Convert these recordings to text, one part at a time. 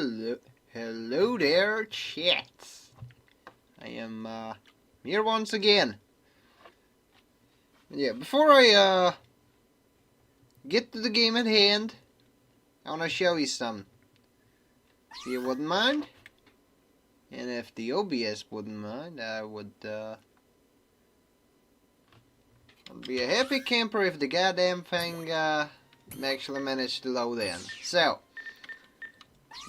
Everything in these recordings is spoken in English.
Hello there, chats. I am here once again. Yeah, before I get to the game at hand, I want to show you something. If you wouldn't mind, and if the OBS wouldn't mind, I would I'd be a happy camper if the goddamn thing actually managed to load in. So,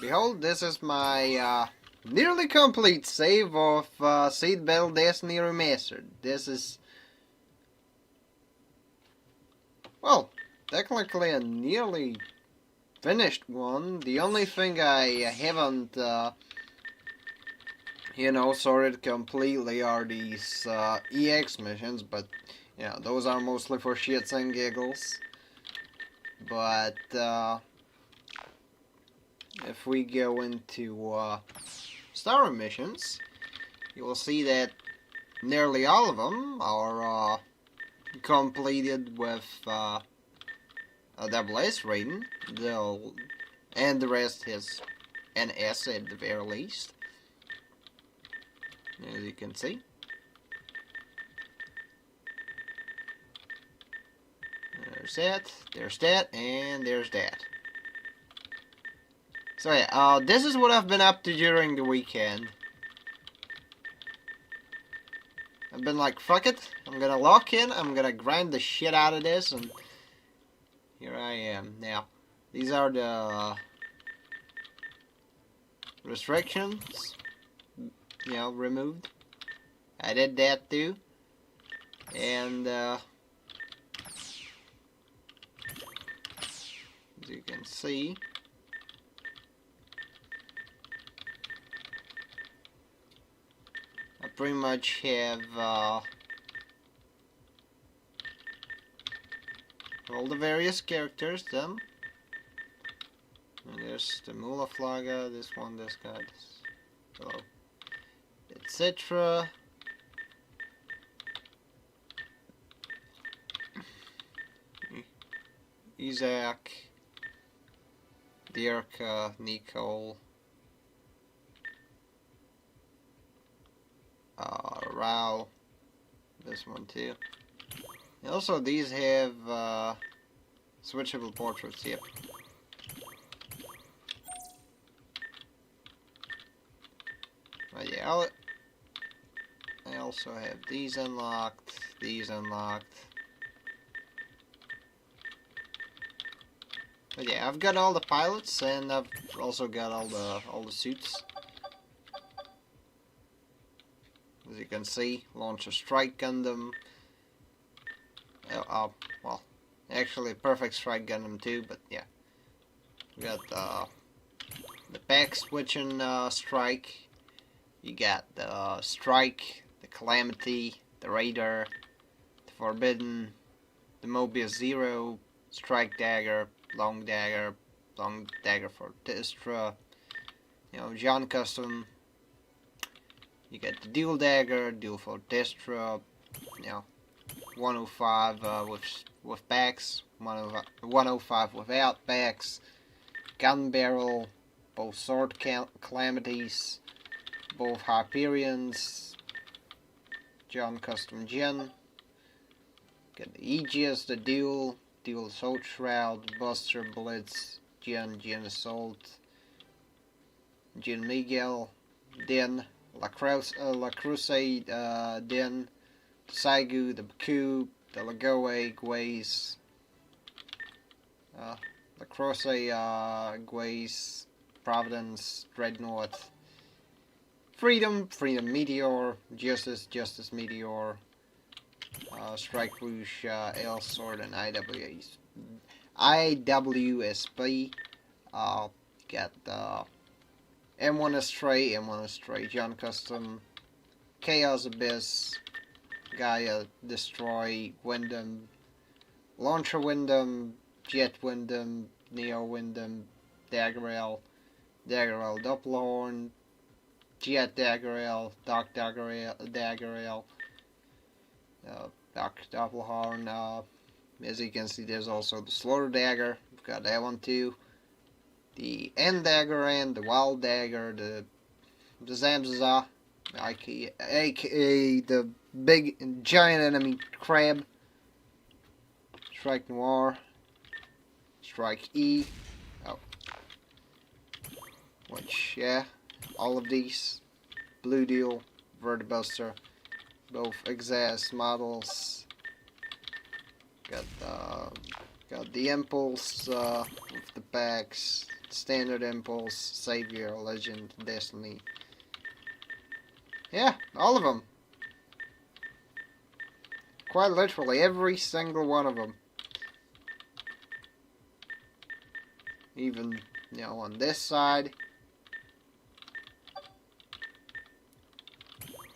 behold, this is my nearly complete save of Seatbelt Destiny Remastered. This is, well, technically a nearly finished one. The only thing I haven't, sorted completely are these EX missions, but, those are mostly for shits and giggles. But, if we go into star missions, you will see that nearly all of them are completed with a double S rating, and the rest has an S at the very least, as you can see. There's that, and there's that. So yeah, this is what I've been up to during the weekend. I've been like, fuck it, I'm gonna lock in, I'm gonna grind the shit out of this, and here I am. Now, these are the restrictions, removed. I did that too, and as you can see, I pretty much have all the various characters done. And there's the Mula Flaga, this one, this guy, this, hello, etc. Isaac, Dirk, Nicole, Rao, this one too. And also these have switchable portraits, yep. But yeah, I also have these unlocked, these unlocked. But yeah, I've got all the pilots, and I've also got all the suits. As you can see, launch a strike Gundam. Well, actually, perfect strike Gundam too. But yeah, we got the pack switching strike. You got the strike, the calamity, the raider, the forbidden, the Mobius Zero, strike dagger, long dagger for Testra. John Custom. You get the dual dagger, dual for Testra. 105 with packs, 105 without packs. Gun barrel, both sword calamities, both Hyperions. John Custom Gen. Got the Aegis, the dual Assault Shroud, Buster Blitz, Gen Assault, Gen Miguel, Den, La Crusade, Den, the Saigu, the Baku, the Lagoe, Guays, La Crusade, Guays, Providence, Dreadnought, Freedom Meteor, Justice Meteor, Strike Rouge, L Sword, and IWSP. Got M1 Astray, John Custom, Chaos Abyss, Gaia Destroy, Wyndham, Launcher Wyndham, Jet Wyndham, Neo Wyndham, Daggerel, Doppelhorn, Jet Daggerel, Dark Daggerel, Dark Doppelhorn. As you can see, there's also the Slaughter Dagger. We've got that one too. the end dagger and the wild dagger, the Zamzaza, aka the big giant enemy crab, strike noir, strike E, oh, which, yeah, all of these, blue deal, vertibuster, both exas models, got the impulse with the packs, standard impulse, savior, legend, destiny, yeah, all of them, quite literally every single one of them. Even, you know, on this side,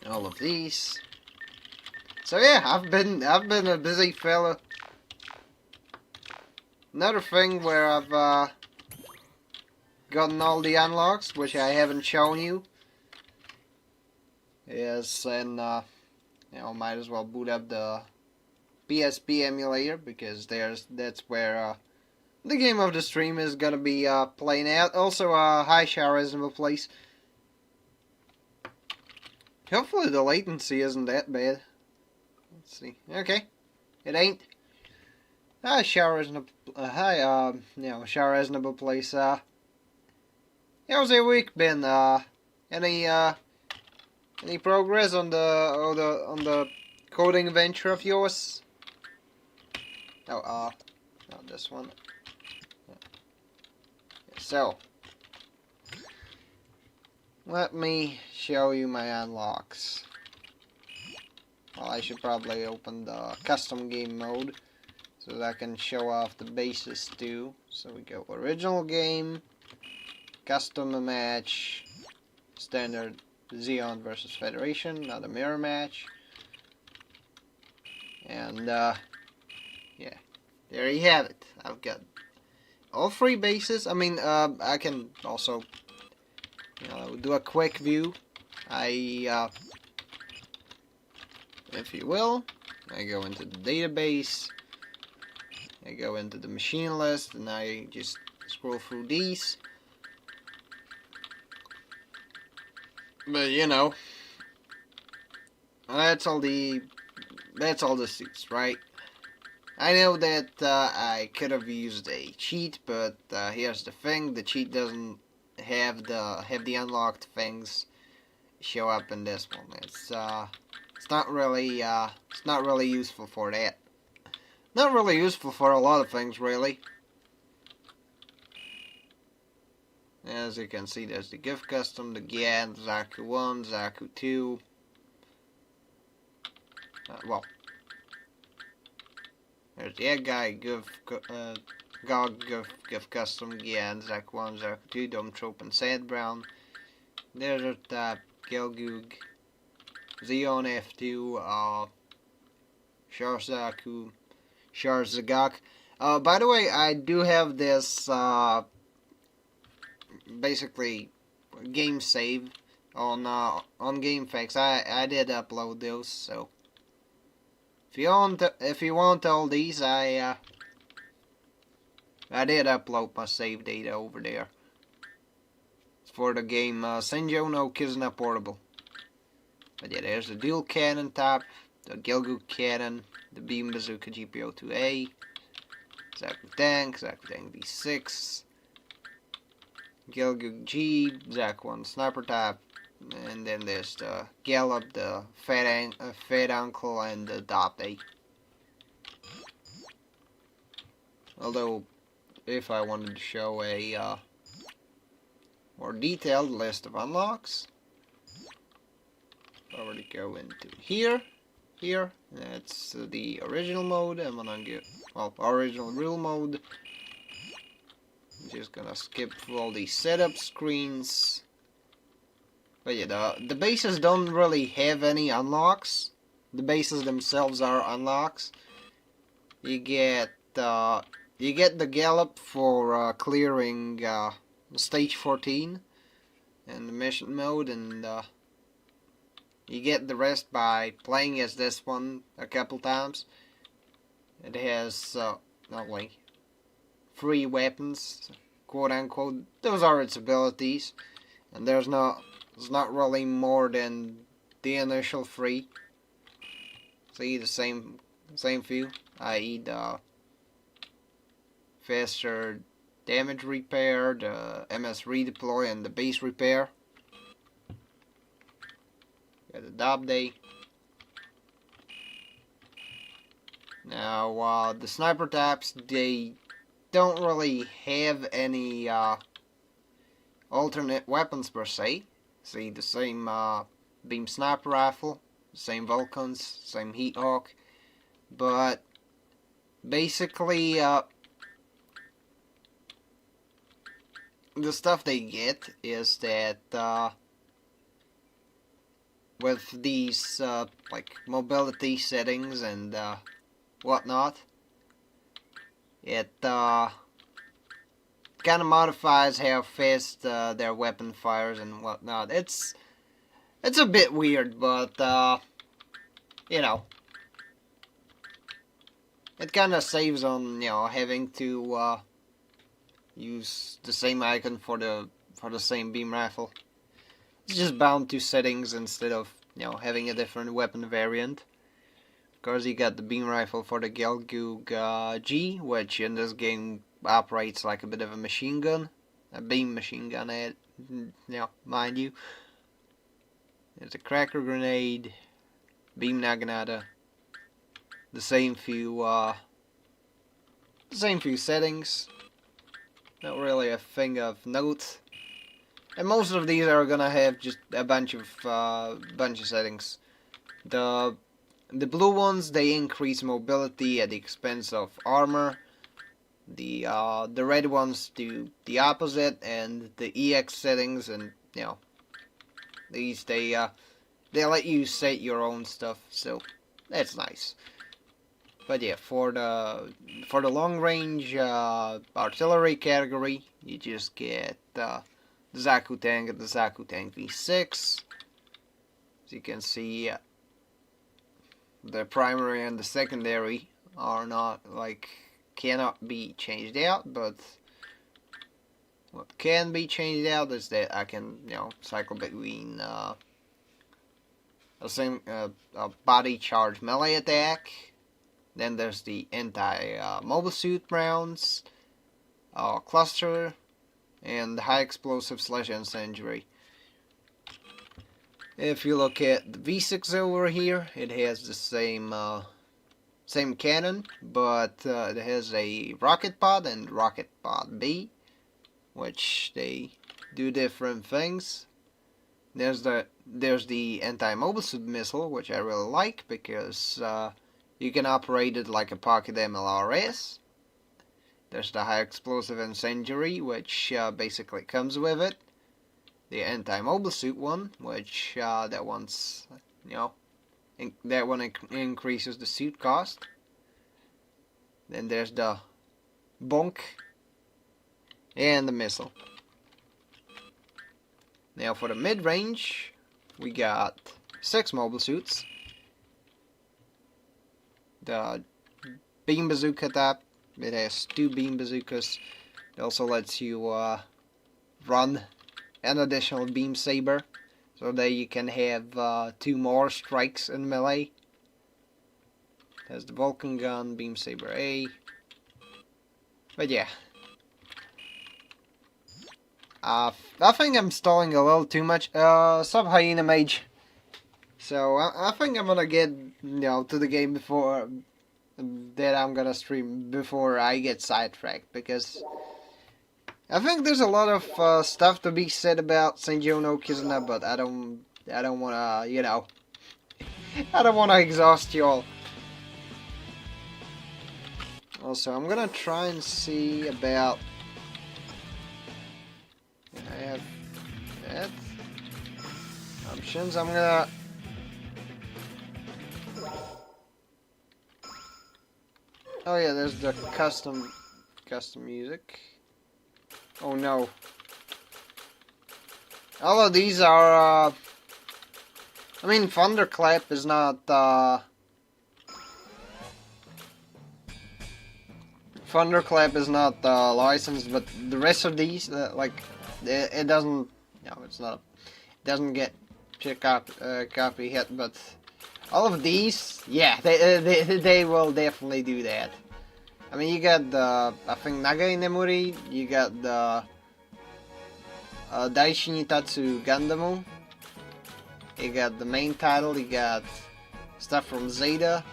all of these. So yeah, I've been a busy fella. Another thing where I've gotten all the unlocks, which I haven't shown you, is you know, might as well boot up the PSP emulator, because that's where the game of the stream is gonna be playing out. Also, hi Shower Reasonable Place. Hopefully the latency isn't that bad. Let's see. Okay, it ain't. Hi Shower Reasonable. Hi, you know, Shower Reasonable Place. How's your week been? Any progress on the coding venture of yours? Oh, not this one. So, let me show you my unlocks. Well, I should probably open the custom game mode so that I can show off the bases too. So we go original game, custom match, standard Xeon versus Federation, not a mirror match, and yeah, there you have it. I've got all three bases. I mean, I can also, you know, do a quick view. If you will, I go into the database, I go into the machine list, and I just scroll through these. But you know, that's all the suits, right? I know that I could have used a cheat, but here's the thing: the cheat doesn't have the unlocked things show up in this one. It's not really useful for that. Not really useful for a lot of things, really. As you can see, there's the gift custom, the Gian, Zaku 1, Zaku 2. Well, there's the Egg Guy, GOG, gift custom, Gian, Zaku 1, Zaku 2, Domtrope, and Sad Brown. There's the Gelgoog, Xeon F2, Sharzaku, Sharzagak. By the way, I do have this, basically, game save on GameFAQs. I did upload those, so if you want all these, I did upload my save data over there. It's for the game Senjo no Kizuna Portable. But yeah, there's the dual cannon top, the Gelgoog cannon, the beam bazooka GPO-2A, Zaku Tank V6, Gelgoog G, Zaku 1 sniper top, and then there's the Gallop, the Fat Uncle, and the Dopte. Although, if I wanted to show a more detailed list of unlocks, I already go into here, that's the original mode. I'm gonna get, well, original rule mode. I'm just gonna skip through all these setup screens. But yeah, the bases don't really have any unlocks. The bases themselves are unlocks. You get the Gallop for clearing stage 14 in the mission mode, and you get the rest by playing as this one a couple times. It has only 3 weapons, quote unquote. Those are its abilities, and there's not really more than the initial 3. See, the same few, i.e. the faster damage repair, the MS redeploy, and the base repair. Got the Dob Day. Now, the sniper taps, they don't really have any alternate weapons per se. See, the same beam sniper rifle, same Vulcans, same Heat Hawk, but basically the stuff they get is that with these like mobility settings and whatnot, it kind of modifies how fast their weapon fires and whatnot. It's a bit weird, but you know, it kind of saves on having to use the same icon for the same beam rifle. It's just bound to settings instead of having a different weapon variant. Of course, you got the beam rifle for the Gelgoog G, which in this game operates like a bit of a machine gun, a beam machine gun, mind you. There's a cracker grenade, beam naginata, the same few settings. Not really a thing of note. And most of these are gonna have just a bunch of settings. The blue ones, they increase mobility at the expense of armor. The red ones do the opposite, and the EX settings, and these they let you set your own stuff, so that's nice. But yeah, for the long range artillery category, you just get the Zaku tank and the Zaku tank V6. As you can see, the primary and the secondary are not cannot be changed out, but what can be changed out is that I can cycle between a body charge melee attack. Then there's the anti-mobile suit rounds, cluster, and high explosive / incendiary. If you look at the V6 over here, it has the same cannon, but it has a rocket pod and rocket pod B, which they do different things. There's the anti-mobile suit missile, which I really like because you can operate it like a pocket MLRS. There's the high explosive incendiary, which basically comes with it. The anti-mobile suit one, which that one's that one increases the suit cost. Then there's the bonk and the missile. Now for the mid-range, we got 6 mobile suits. The beam bazooka type, it has 2 beam bazookas. It also lets you run an additional beam saber, so that you can have 2 more strikes in melee. It has the Vulcan gun, beam saber A. But yeah, I think I'm stalling a little too much. Sub Hyena Mage. So I think I'm gonna get to the game before that I'm gonna stream before I get sidetracked, because I think there's a lot of stuff to be said about Senjou no Kizuna, but I don't wanna I don't wanna exhaust y'all. Also, I'm gonna try and see about. I have that options. I'm gonna. Oh yeah, there's the custom music. Oh no. All of these are, I mean, Thunderclap is not, Thunderclap is not licensed, but the rest of these, like, it doesn't. No, it's not. It doesn't get copy hit, but all of these, yeah, they will definitely do that. I mean, you got the, I think, Gundam Memories, you got the Daishi Nitatsu Gundam, you got the main title, you got stuff from Zeta,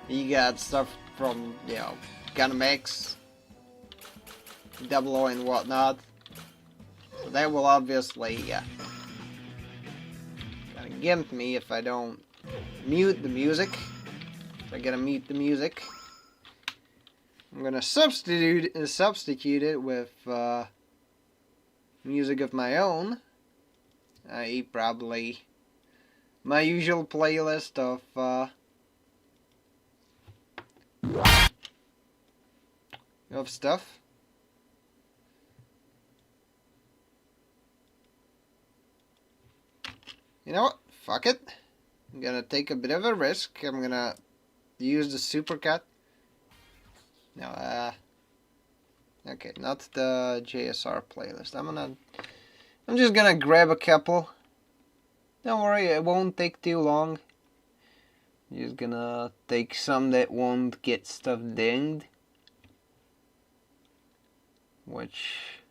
you got stuff from, you know, Gundam X, Double O and whatnot. So that will obviously, gonna gimp me if I don't mute the music. So I gotta mute the music. I'm gonna substitute it with music of my own, i.e. probably my usual playlist of stuff. You know what? Fuck it. I'm gonna take a bit of a risk. I'm gonna use the supercut. No, okay, not the JSR playlist. I'm just gonna grab a couple. Don't worry, it won't take too long. I'm just gonna take some that won't get stuff dinged. Which,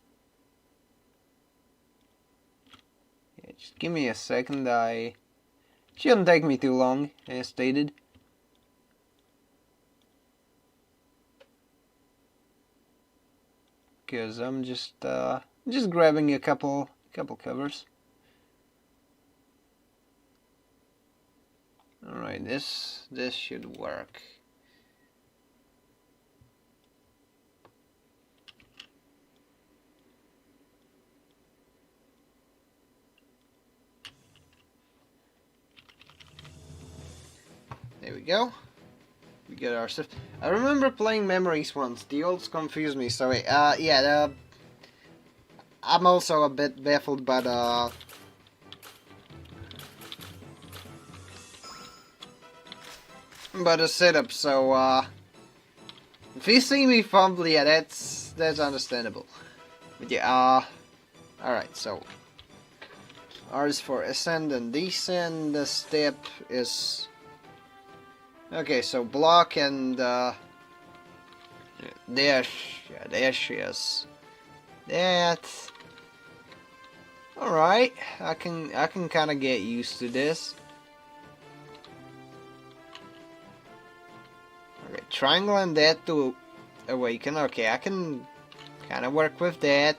yeah, just give me a second. It shouldn't take me too long, as stated. Because I'm just grabbing a couple covers. All right, this should work. There we go. We get our stuff. I remember playing Memories once. The olds confuse me. Sorry. Yeah. I'm also a bit baffled by the setup. So if you see me fumble, yeah, that's understandable. But yeah. All right. So R is for ascend and descend. The step is. Okay, so block and dash, yeah, dash, yes. That. All right, I can kind of get used to this. Okay, triangle and that to awaken. Okay, I can kind of work with that.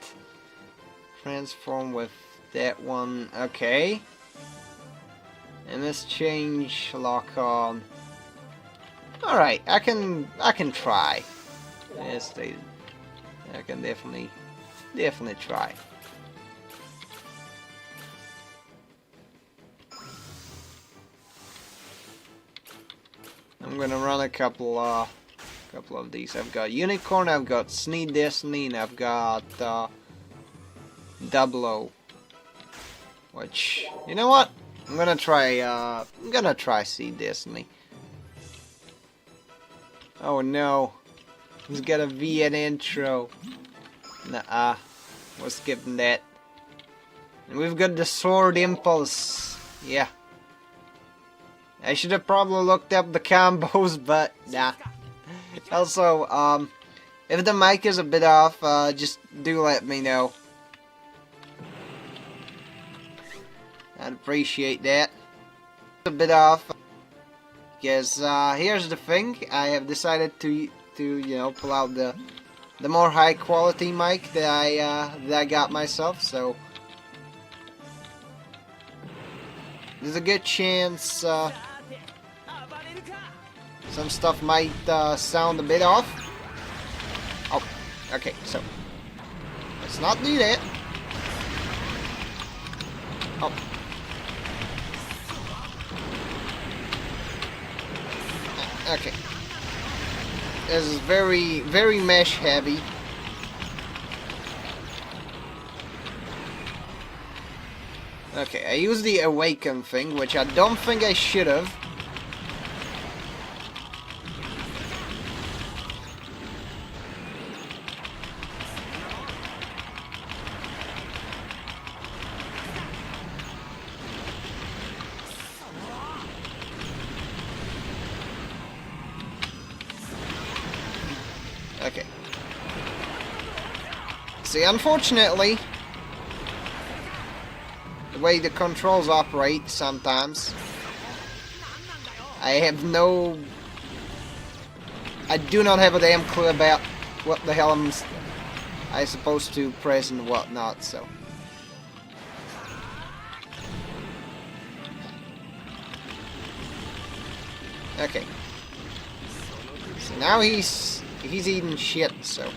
Transform with that one. Okay. And let's change lock on. All right, I can try. As stated, I can definitely try. I'm gonna run a couple of these. I've got Unicorn, I've got Sneed Destiny, and I've got Double O. Which, you know what? I'm gonna try Seed Destiny. Oh no, he's got a V at intro. Nuh-uh, we're skipping that. And we've got the Sword Impulse. Yeah. I should have probably looked up the combos, but nah. Also, if the mic is a bit off, just do let me know. I'd appreciate that. A bit off. Because here's the thing, I have decided to you know, pull out the more high quality mic that I got myself. So there's a good chance some stuff might sound a bit off. Oh, okay, so let's not do that. Oh. Okay. This is very, very mesh heavy. Okay, I used the awaken thing, which I don't think I should have. Okay. See, unfortunately, the way the controls operate sometimes, I do not have a damn clue about what the hell I supposed to press and whatnot, so. Okay. So now he's eating shit, so.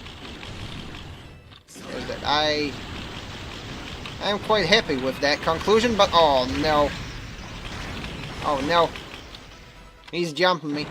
There's that. I'm quite happy with that conclusion, but oh no. Oh no. He's jumping me.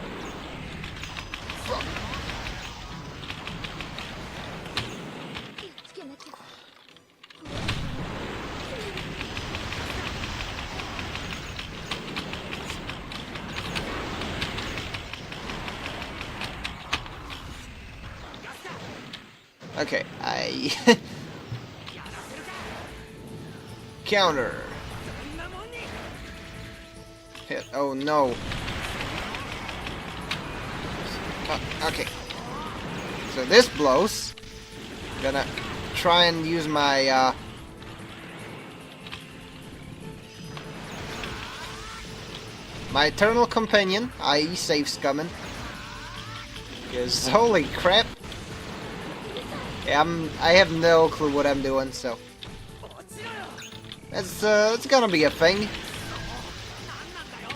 Okay, counter. Hit. Oh no. Okay. So this blows. I'm gonna try and use my my eternal companion, i.e. safe scumming. Because holy crap. Yeah, I have no clue what I'm doing, so it's gonna be a thing.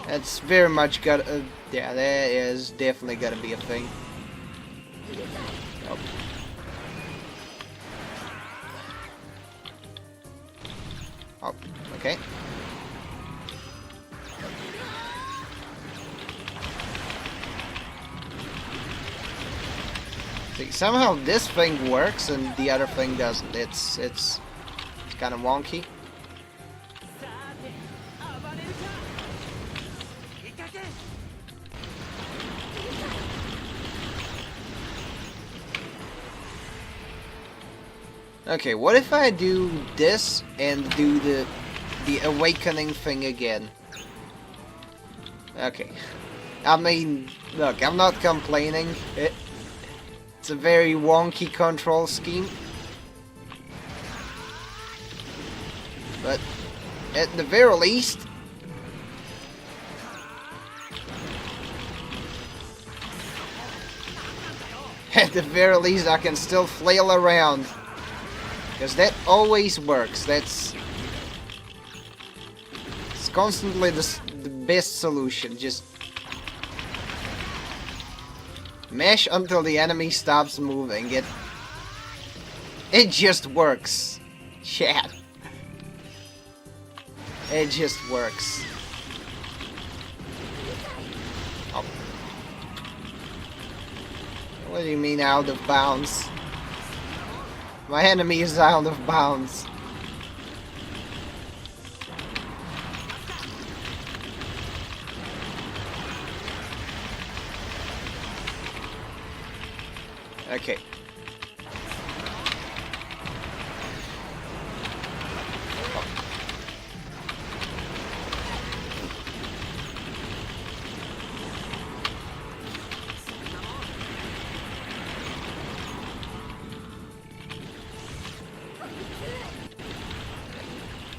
It's very much gonna, yeah, that is definitely gonna be a thing. Oh. Oh, okay. See, somehow this thing works and the other thing doesn't. It's kind of wonky. Okay, what if I do this and do the awakening thing again? Okay. I mean, look, I'm not complaining. It's a very wonky control scheme. But at the very least, I can still flail around. Because that always works. It's constantly the best solution. Just mash until the enemy stops moving. It just works. Chat. It just works. Oh. What do you mean out of bounds? My enemy is out of bounds. Okay.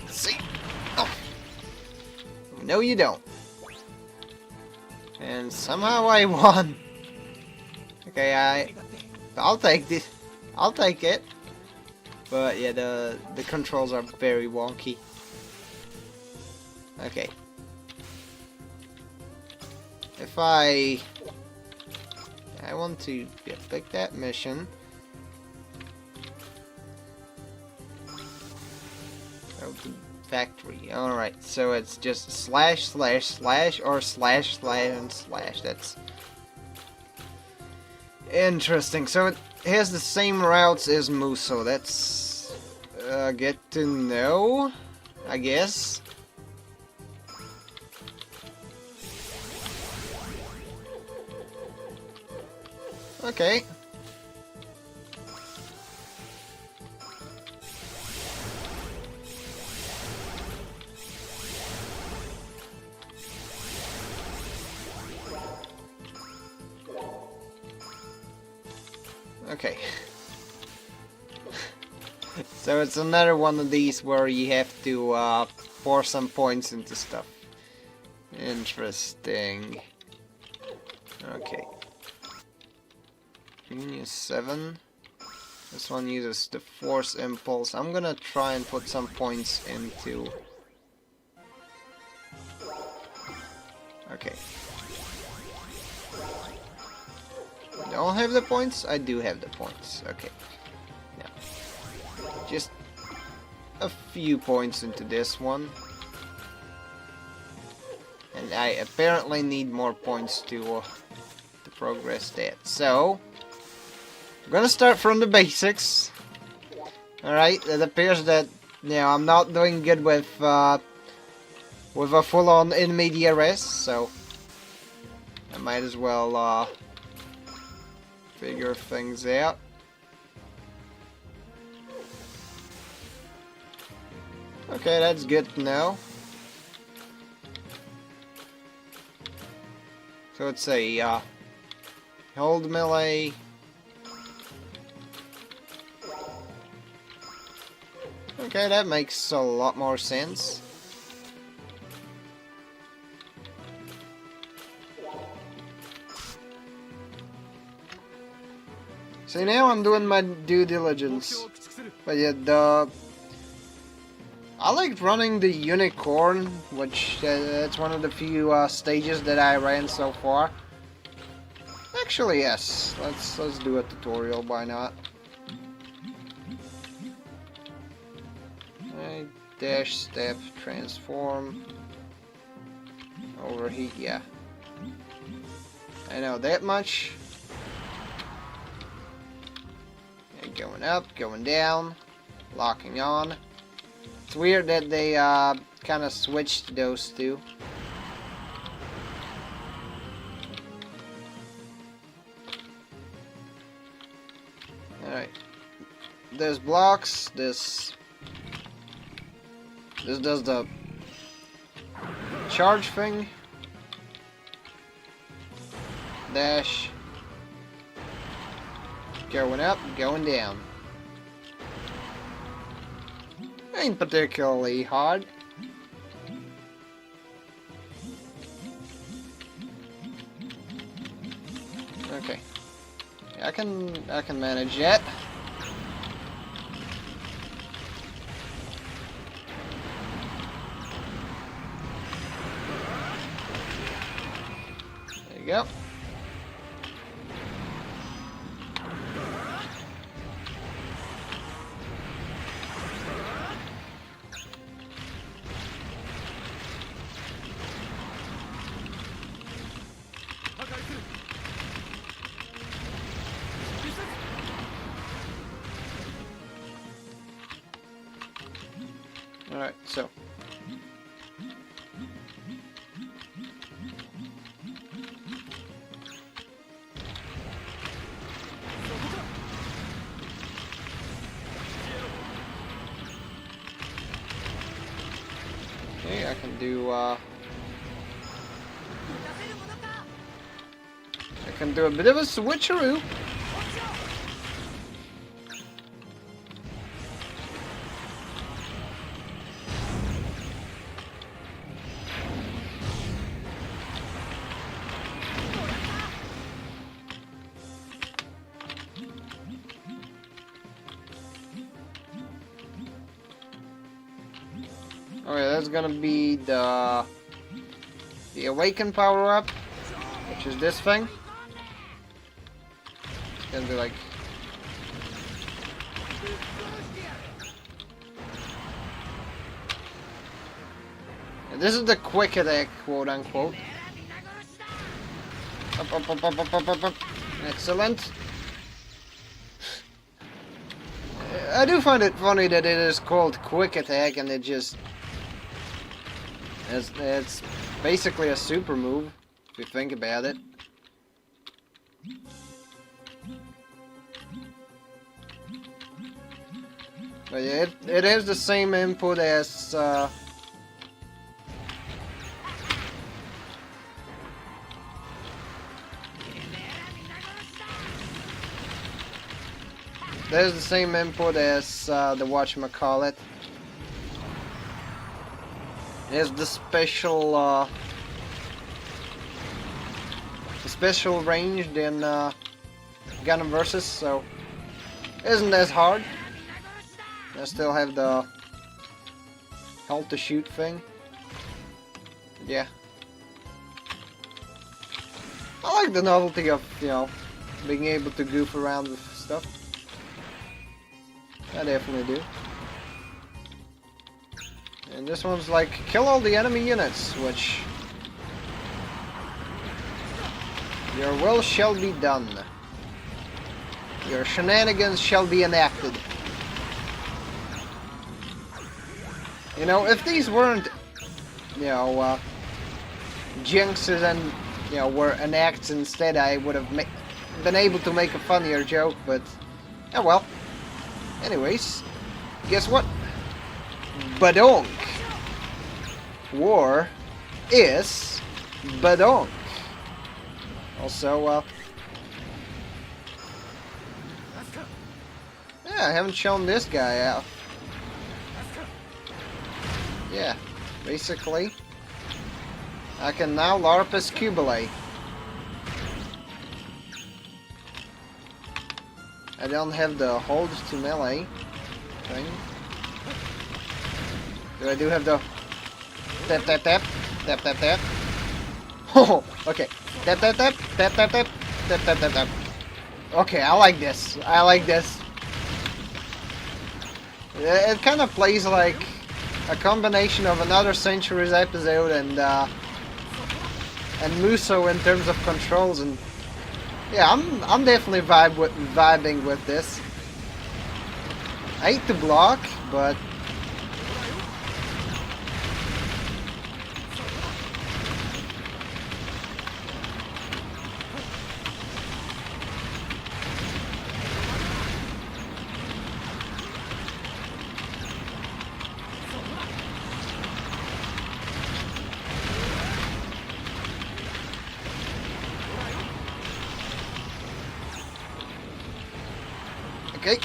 See? Oh. No, you don't. And somehow I won. Okay, I'll take this. I'll take it. But yeah, the controls are very wonky. Okay. If I want to pick that mission. Oh, the factory. Alright, so it's just slash slash slash or slash slash and slash. That's interesting. So it has the same routes as Muso. That's get to know, I guess. Okay. Okay. So it's another one of these where you have to pour some points into stuff. Interesting. Okay. Genius 7. This one uses the Force Impulse. I'm gonna try and put some points into... Okay. I don't have the points? I do have the points. Okay. Now, just a few points into this one. And I apparently need more points to progress that. So, I'm gonna start from the basics. Alright, it appears that, you know, I'm not doing good with a full-on in media res, so I might as well figure things out. Okay, that's good to know. So it's a hold melee. Okay, that makes a lot more sense. See, now I'm doing my due diligence. But yeah, I liked running the unicorn, which it's one of the few stages that I ran so far. Actually, yes. Let's do a tutorial. Why not? Right, dash, step, transform, overheat. Yeah, I know that much. And going up, going down, locking on. It's weird that they kind of switched those two. Alright. There's blocks, this does the charge thing. Dash. Going up, going down. Ain't particularly hard. Okay. I can manage that. There you go. Alright, so. Okay, I can do, I can do a bit of a switcheroo. Okay, that's gonna be the awaken power up, which is this thing. It's gonna be like and this is the quick attack, quote unquote. Up, up, up, up, up, up, up, up. Excellent. I do find it funny that it is called quick attack and it just it's basically a super move if you think about it. But yeah, it has the same input as there's the same input as the whatchamacallit. There's the special range in Gundam Versus, so isn't as hard. I still have the hold to shoot thing. Yeah. I like the novelty of, you know, being able to goof around with stuff. I definitely do. And this one's like, kill all the enemy units, which... Your will shall be done. Your shenanigans shall be enacted. You know, if these weren't, you know, jinxes and, you know, were enacts instead, I would have been able to make a funnier joke, but, oh well. Anyways, guess what? Badonk. War is badonk. Also, yeah, I haven't shown this guy out. Yeah, basically, I can now LARP as Cubile. I don't have the hold to melee thing. Do I do have the tap tap tap tap tap tap? Oh, okay. Tap tap tap tap tap tap tap tap tap tap. Okay, I like this. I like this. It kind of plays like a combination of Another Centuries episode and Muso in terms of controls, and yeah, I'm definitely vibing with this. I hate to block, but okay,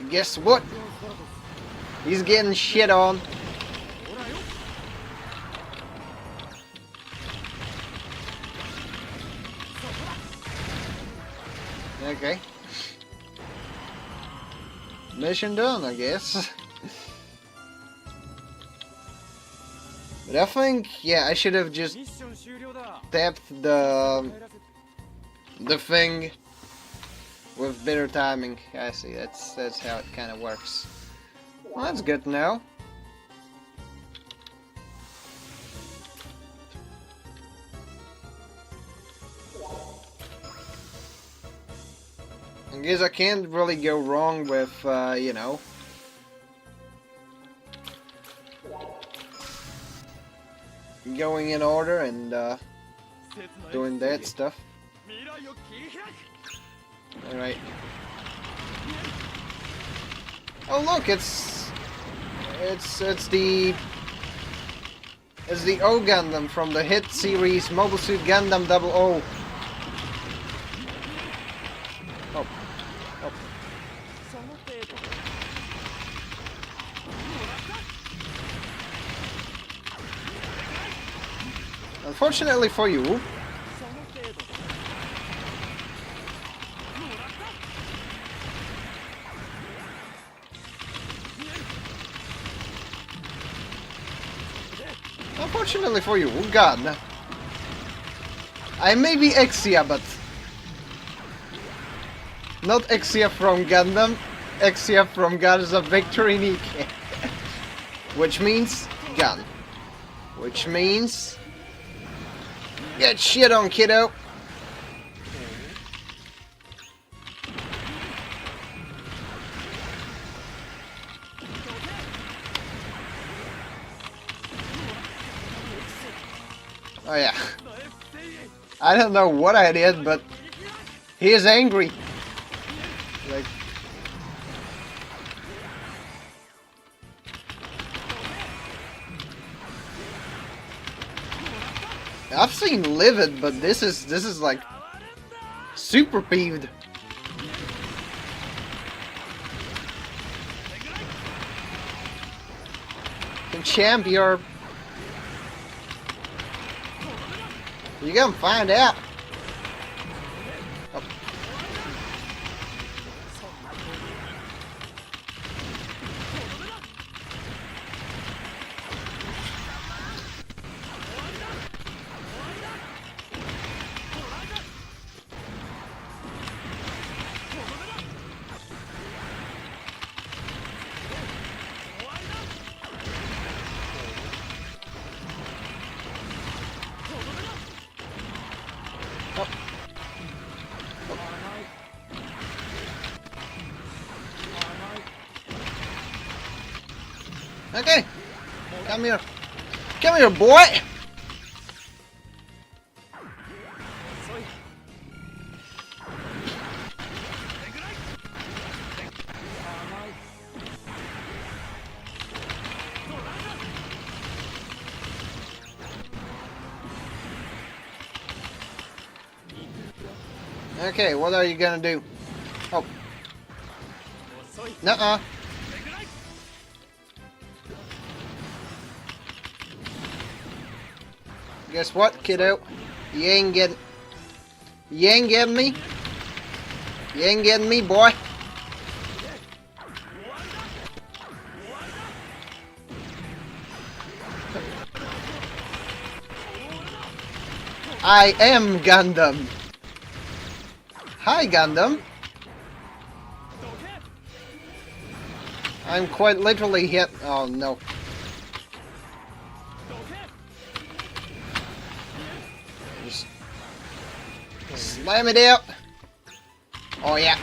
guess what? He's getting shit on. Okay. Mission done, I guess. But I think, yeah, I should have just tapped the thing with better timing. I see, that's how it kind of works. Well, that's good to know. I guess I can't really go wrong with, you know, going in order and doing that stuff. Alright. Oh look, it's the O Gundam from the hit series Mobile Suit Gundam 00. Oh. Oh. Unfortunately for you, God, I may be Exia, but not Exia from Gundam, Exia from Goddess of Victory Nike. Which means gun. Which means get shit on, kiddo. Oh yeah. I don't know what I did, but he is angry. Like, I've seen livid, but this is like super peeved. champ, you're gonna find out. Oh. Okay, come here. Come here, boy! Okay, what are you gonna do? Oh. Nuh-uh. Guess what, kiddo? You ain't getting me. You ain't getting me, boy. I am Gundam. Hi, Gundam. I'm quite literally hit. Oh no. Just slam it out. Oh yeah.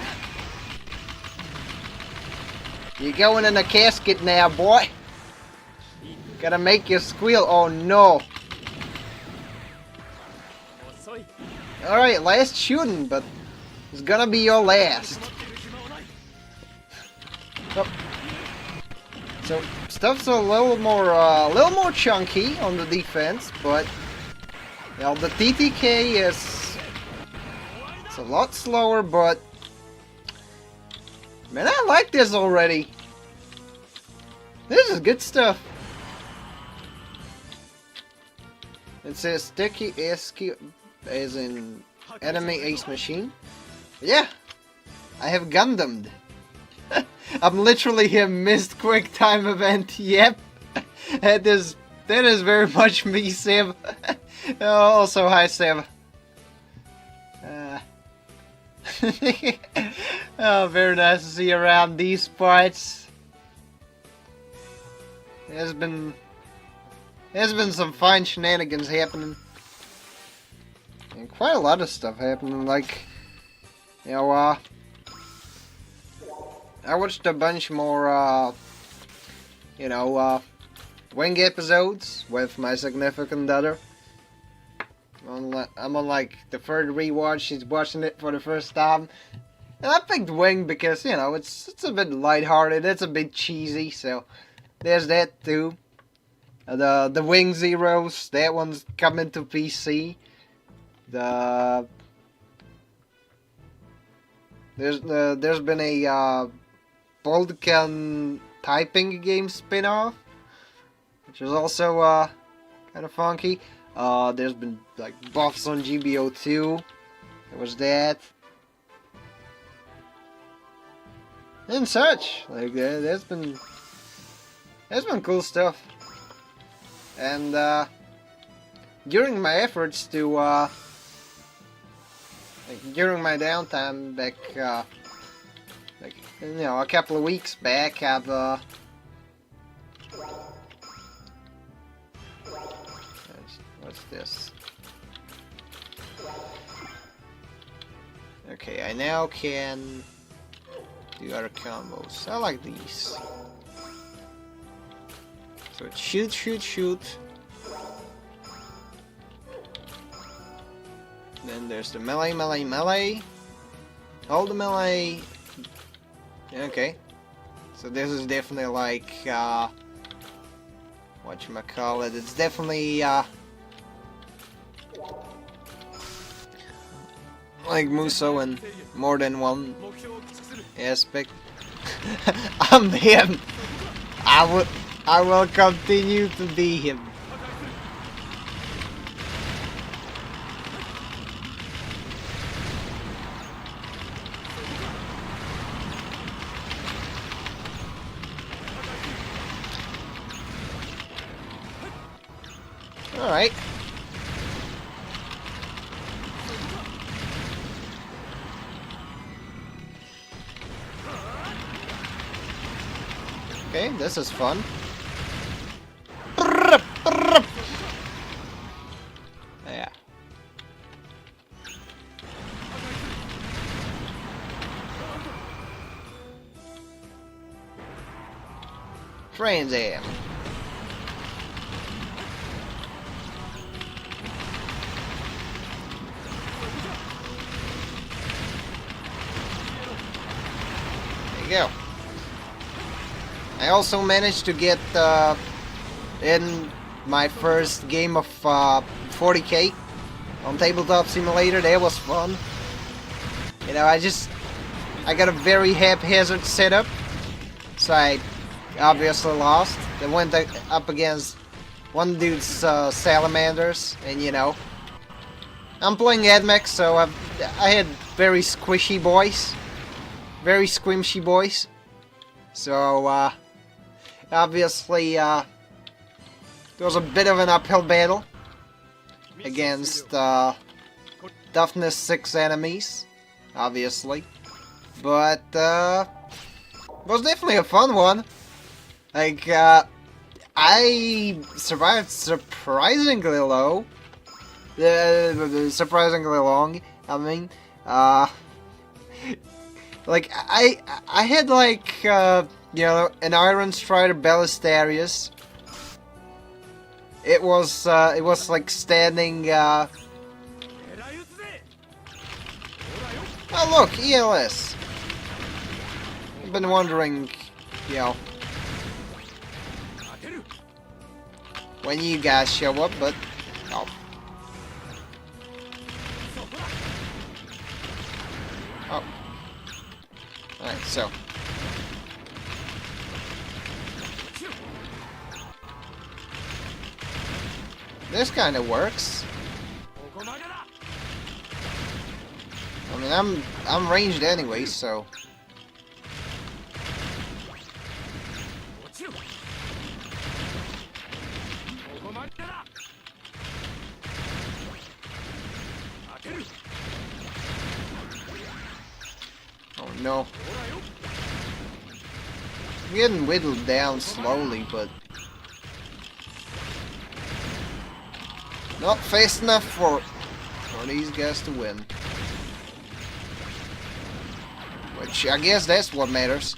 You're going in a casket now, boy. Gotta make you squeal. Oh no. Alright, last shooting, but it's gonna be your last. Oh. So stuff's a little more chunky on the defense, but you know, the TTK is it's a lot slower, but man, I like this already. This is good stuff. It says sticky ASCII as in enemy ace machine. Yeah, I have Gundammed. I'm literally a missed quick time event. Yep, that is very much me, Seb. Also, hi, Seb. Oh, very nice to see you around these parts. There's been some fine shenanigans happening, and quite a lot of stuff happening. Like, you know, I watched a bunch more, you know, Wing episodes with my significant other. I'm on like the third rewatch. She's watching it for the first time, and I picked Wing because, you know, it's a bit lighthearted. It's a bit cheesy, so there's that too. The Wing Zeros, that one's coming to PC. There's been a Balkan typing game spin-off, which is also kind of funky. There's been like buffs on GBO2. There was that. And such. Like there's been cool stuff. And during my efforts to like, during my downtime back like, you know, a couple of weeks back, I've what's this? Okay, I now can do other combos. I like these. So it's shoot, shoot, shoot. Then there's the melee, melee, melee. Hold the melee. Okay. So this is definitely like, whatchamacallit, it's definitely, like Muso in more than one aspect. I'm him. I will continue to be him. Alright. Okay, this is fun. Yeah. Trans Am. There you go. I also managed to get in my first game of 40k on Tabletop Simulator. That was fun. You know, I got a very haphazard setup, so I obviously lost. They went up against one dude's salamanders, and you know, I'm playing AdMech, so I had very squishy boys, very squishy boys. So obviously there was a bit of an uphill battle against toughness 6 enemies, obviously, but it was definitely a fun one. Like, I survived surprisingly low. Surprisingly long, I mean. Like, I had, like, you know, an Iron Strider Ballistarius. It was like standing, Oh, look, ELS. I've been wondering, you know, when you guys show up, but oh. Oh. Alright, so. This kind of works. I mean, I'm ranged anyway, so. Oh no. I'm getting whittled down slowly, but not fast enough for these guys to win. Which I guess that's what matters.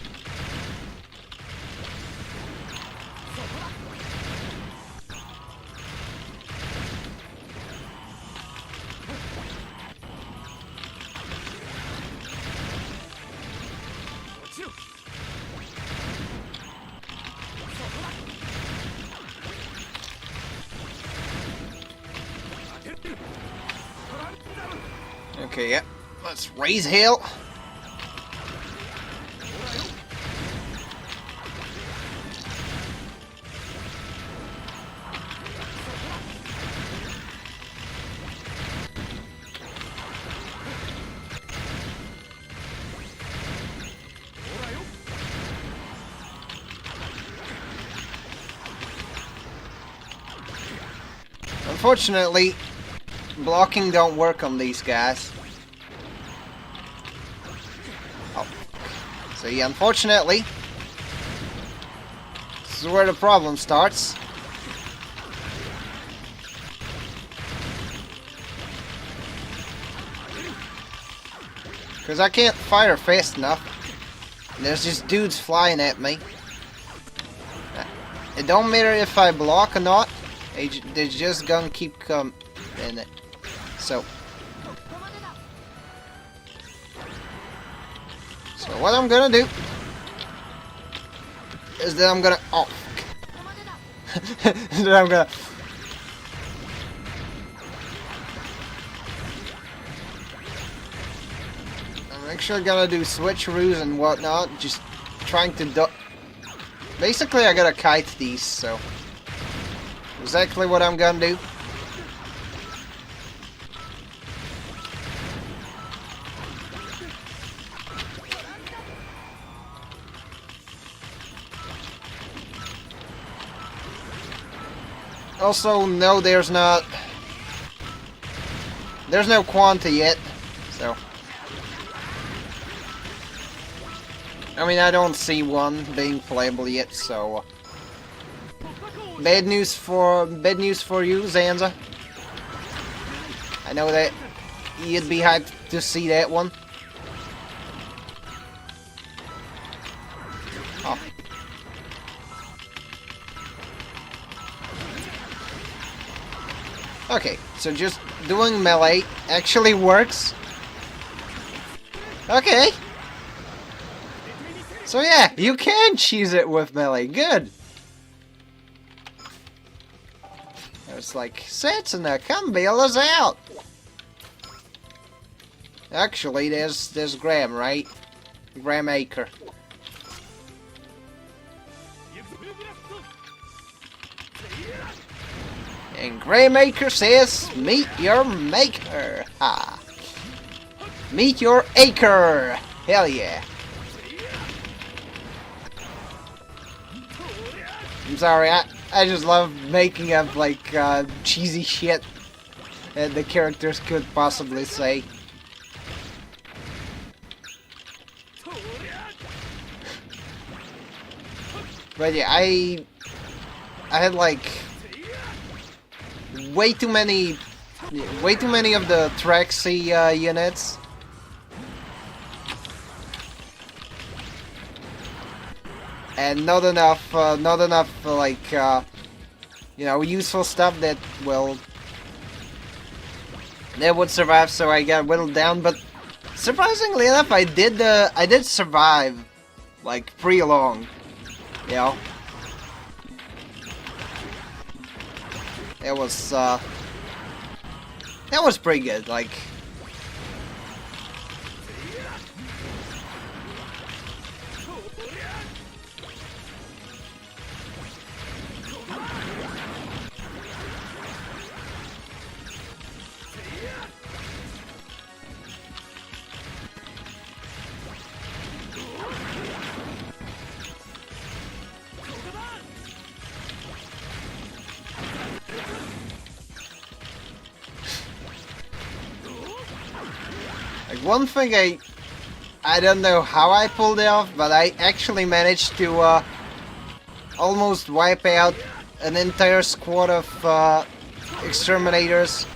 Okay, yeah. Let's raise hell. Unfortunately, blocking don't work on these guys. Oh. See, unfortunately, this is where the problem starts. Because I can't fire fast enough. And there's just dudes flying at me. It don't matter if I block or not. They're just gonna keep coming. So what I'm gonna do is that I'm gonna I'm actually gonna do switcheroos and whatnot, just trying to Basically, I gotta kite these, so exactly what I'm gonna do. Also, no, there's no Quanta yet, so I mean, I don't see one being playable yet, so bad news for you, Zanza. I know that you'd be hyped to see that one. Oh. Okay, so just doing melee actually works. Okay. So yeah, you can cheese it with melee. Good. It's like, Setsuna, come bail us out. Actually, there's Graham, right? Graham Acre. And Graham Acre says, meet your maker. Ha. Meet your acre. Hell yeah. I'm sorry, I just love making up like cheesy shit that the characters could possibly say. But yeah, I had like way too many of the Traxy units. And not enough like, you know, useful stuff that would survive, so I got whittled down, but surprisingly enough, I did survive, like, pretty long, you know? That was pretty good, like... Like, one thing I don't know how I pulled it off, but I actually managed to almost wipe out an entire squad of exterminators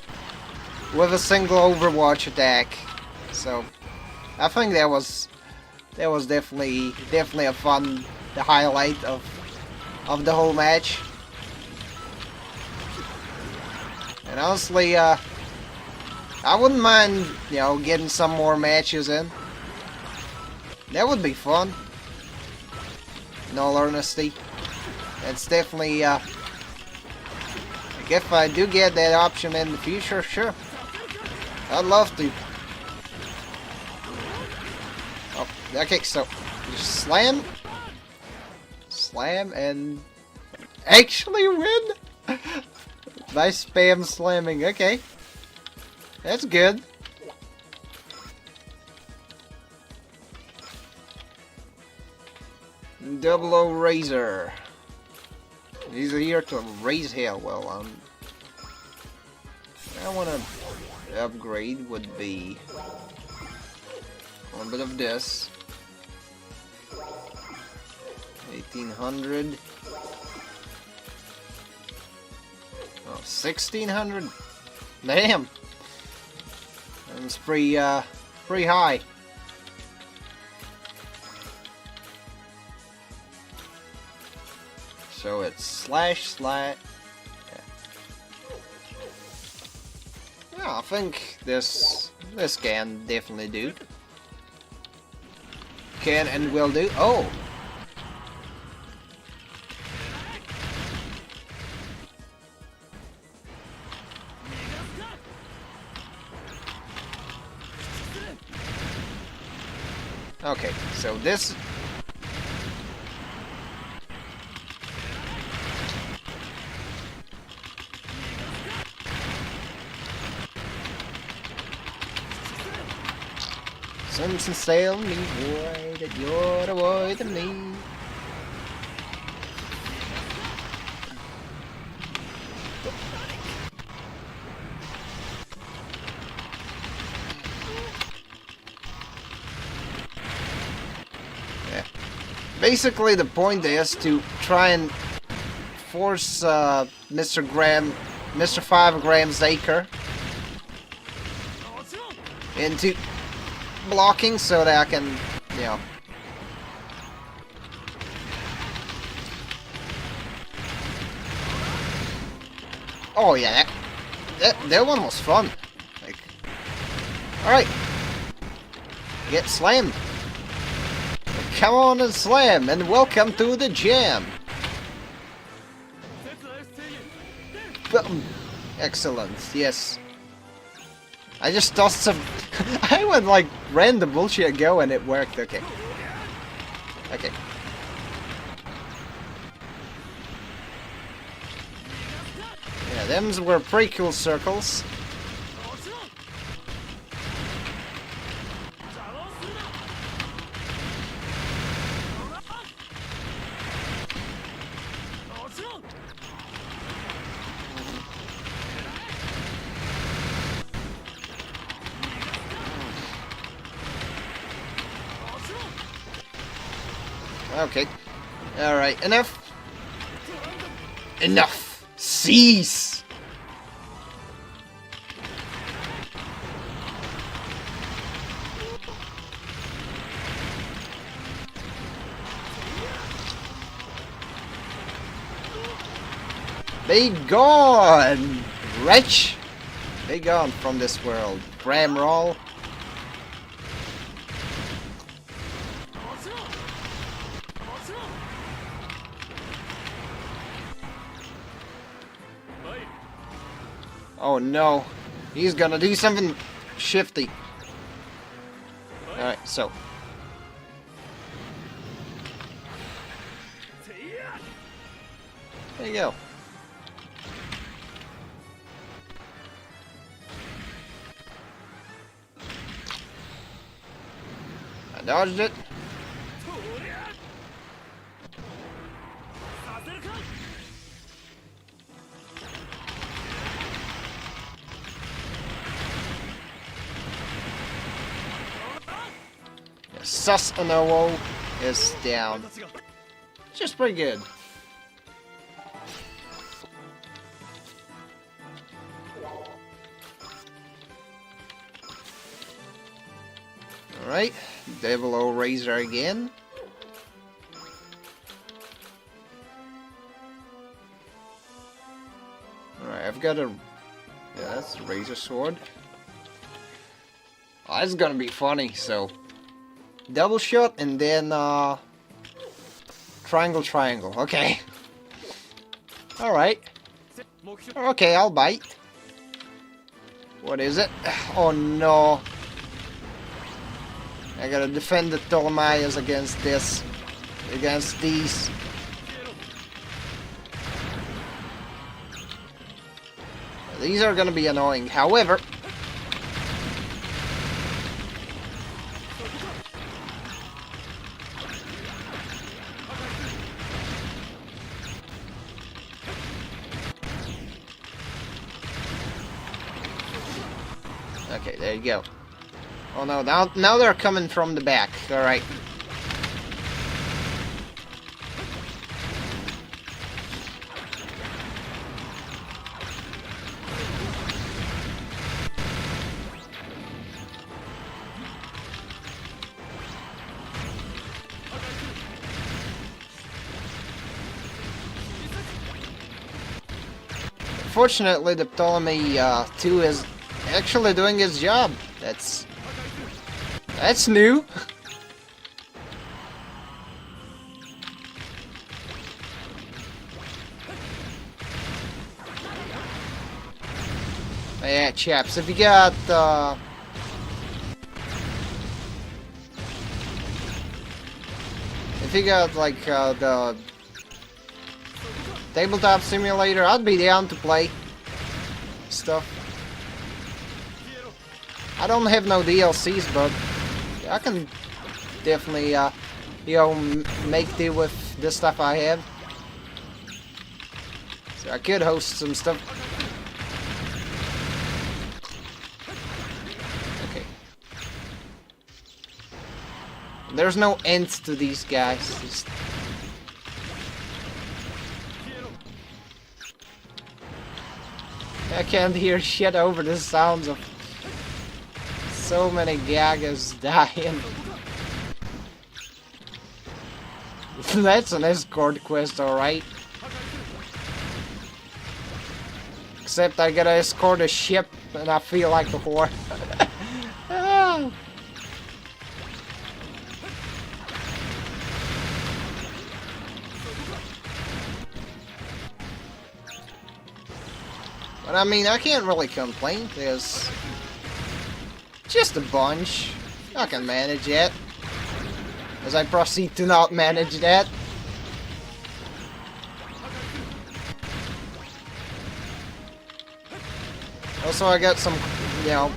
with a single Overwatch attack. So I think that was definitely a the highlight of the whole match. And honestly, I wouldn't mind, you know, getting some more matches in. That would be fun. In all honesty, it's definitely, like, if I do get that option in the future, sure, I'd love to. Oh, okay, so just slam, and actually win by spam slamming. Okay. That's good. Double O Razor. He's here to raise hell. Well, I want to upgrade would be a little bit of this. 1800. Oh, 1600. Damn. That's pretty high. So it's slash. Yeah. Yeah, I think this can definitely do. Can and will do. Oh. Okay, so this... arms and tell me, boy, that you're the boy to me. Yeah. Basically, the point is to try and force Mr. 5 Grams Acre into blocking so that I can, you know. Oh yeah, that one was fun. Like, all right, get slammed. Come on and slam, and welcome to the jam. Boom. Excellent. Yes. I just tossed some. I went like random bullshit go and it worked. Okay. Okay. Yeah, them were pretty cool circles. Okay. Alright, enough. Enough. Cease. Be gone, wretch. Be gone from this world. Ram roll. Oh no, he's gonna do something shifty. Alright, so. There you go. I dodged it. Susanoo is down. Just pretty good. Alright, Devil O Razor again. Alright, I've got a... Yeah, that's a Razor Sword. Oh, that's gonna be funny, so... Double shot and then triangle, triangle. Okay. Alright. Okay, I'll bite. What is it? Oh no. I gotta defend the Ptolemaios against this. Against these. These are gonna be annoying. However... Okay, there you go. Oh no, now they're coming from the back. Alright. Fortunately, the Ptolemy 2 is actually doing his job. That's new. Yeah, chaps, if you got like the tabletop simulator, I'd be down to play stuff. I don't have no DLCs, but I can definitely, you know, make do with the stuff I have. So I could host some stuff. Okay. There's no end to these guys. I can't hear shit over the sounds of so many gagas dying. That's an escort quest, alright. Except I gotta escort a ship and I feel like a whore. Ah. But I mean, I can't really complain. There's just a bunch. I can manage that. As I proceed to not manage that. Also, I got some, you know,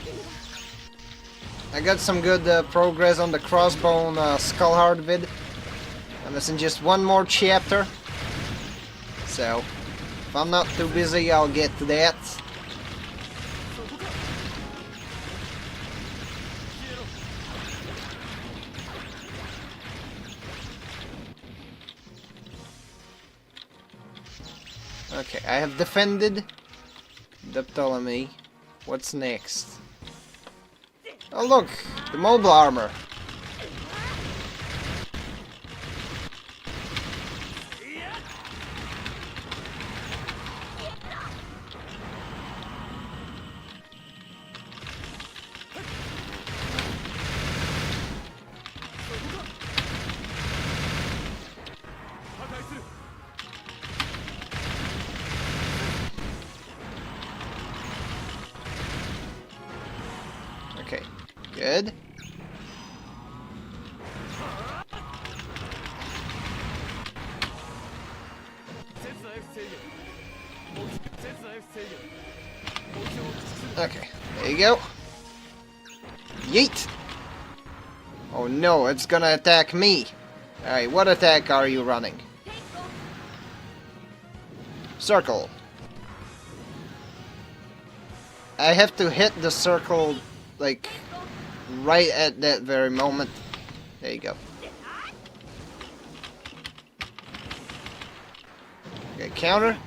I got some good progress on the crossbone Skullheart vid. I'm missing just one more chapter. So, if I'm not too busy, I'll get to that. Okay, I have defended the Ptolemy. What's next? Oh look, the mobile armor. Okay, good. Okay, there you go. Yeet! Oh no, it's gonna attack me. Alright, what attack are you running? Circle. I have to hit the circle, like, right at that very moment. There you go. Okay, counter.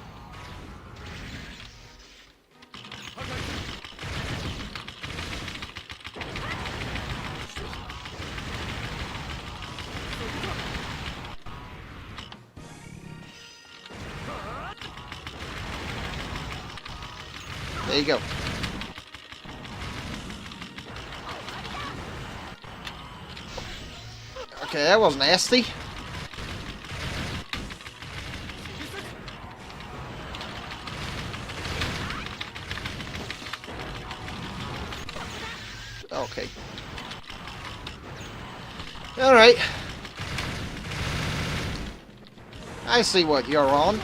There you go. Okay, that was nasty. Okay. Alright. I see what you're on.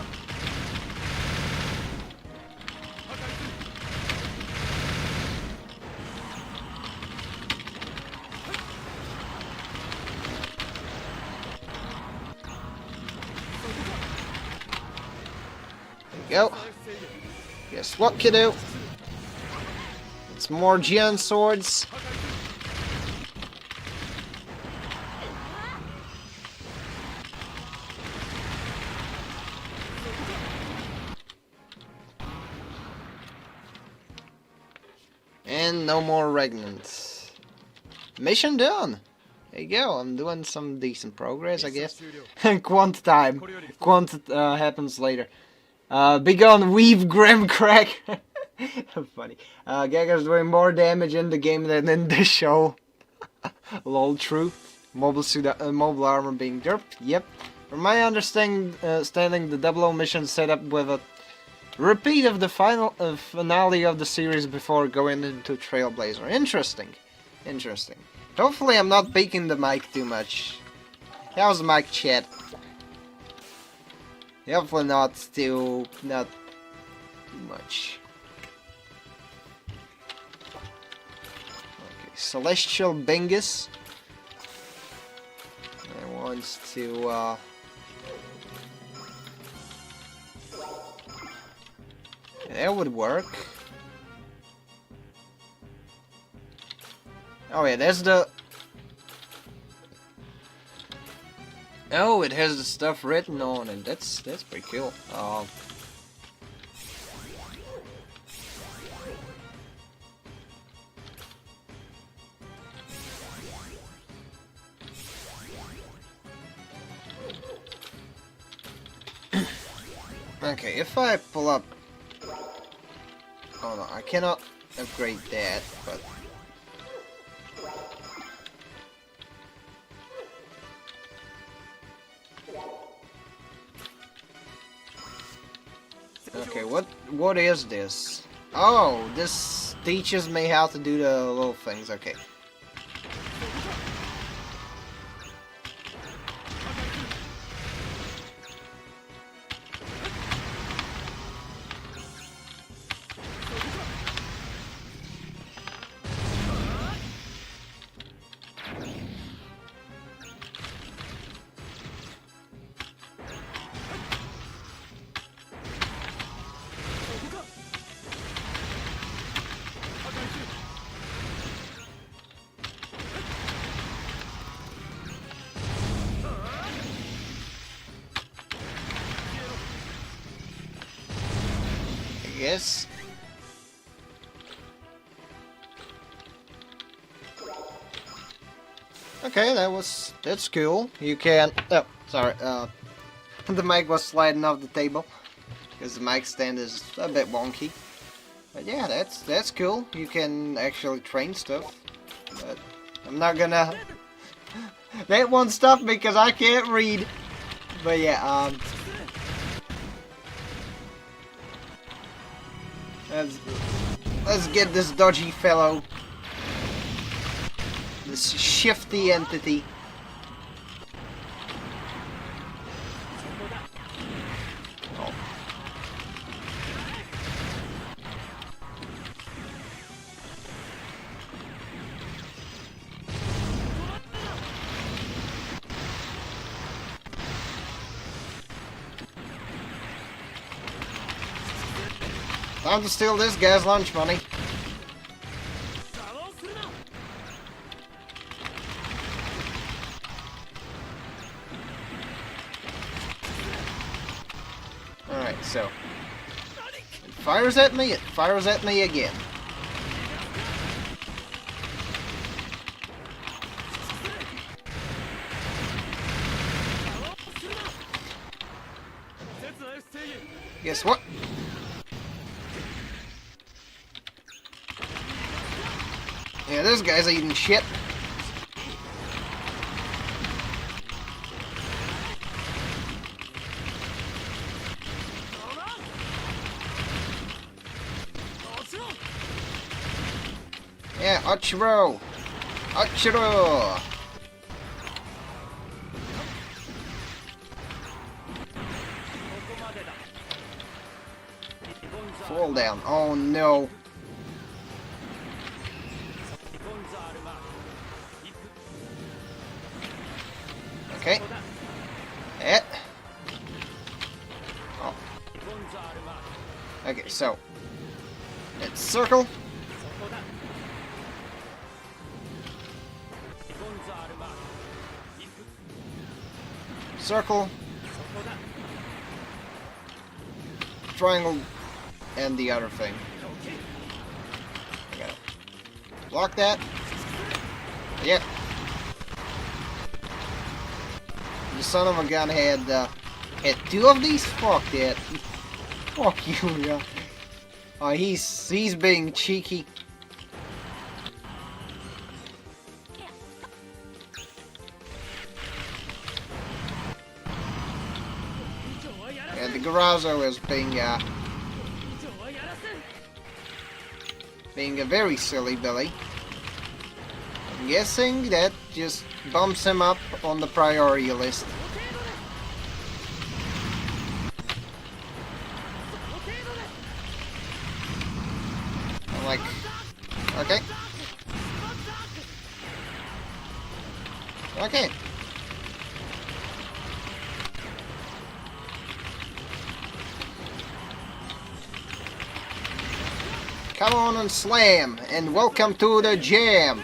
Go. Guess what, kiddo? It's more giant swords. And no more regnants. Mission done. There you go. I'm doing some decent progress, I guess. Quant time. Quant happens later. Big on Weave Grim Crack. Funny. Gaga's doing more damage in the game than in the show. Lol, true. Mobile suit, mobile armor being derped. Yep. From my understanding, the Double O mission set up with a repeat of the finale of the series before going into Trailblazer. Interesting. Interesting. Hopefully I'm not peeking the mic too much. How's the mic chat? Hopefully not too much. Okay, Celestial Bingus. wants to that would work. Oh yeah, there's the... Oh, it has the stuff written on it. That's pretty cool. Okay, if I pull up... Oh no, I cannot upgrade that, but... Okay, what is this? Oh, this teaches me how to do the little things, okay. Yes. Okay, that's cool. You can... Oh, sorry, the mic was sliding off the table because the mic stand is a bit wonky. But yeah, that's cool. You can actually train stuff. But I'm not gonna... That won't stop me because I can't read. But yeah, let's get this dodgy fellow. This shifty entity. Oh. Time to steal this guy's lunch money. Alright, so. It fires at me again. Guess what? Yeah, this guy's eating shit. Yeah, Ochiro! Ochiro! Fall down. Oh no. Okay. It. Oh. Okay, so. It's circle. Circle. Triangle. And the other thing. I gotta block that. Yep. The son of a gun had two of these? Fuck that. Fuck you, yeah. Oh, he's being cheeky. Yeah, the Garazo is being a very silly Billy. I'm guessing that just bumps him up on the priority list. I'm like, okay. Come on and slam, and welcome to the jam.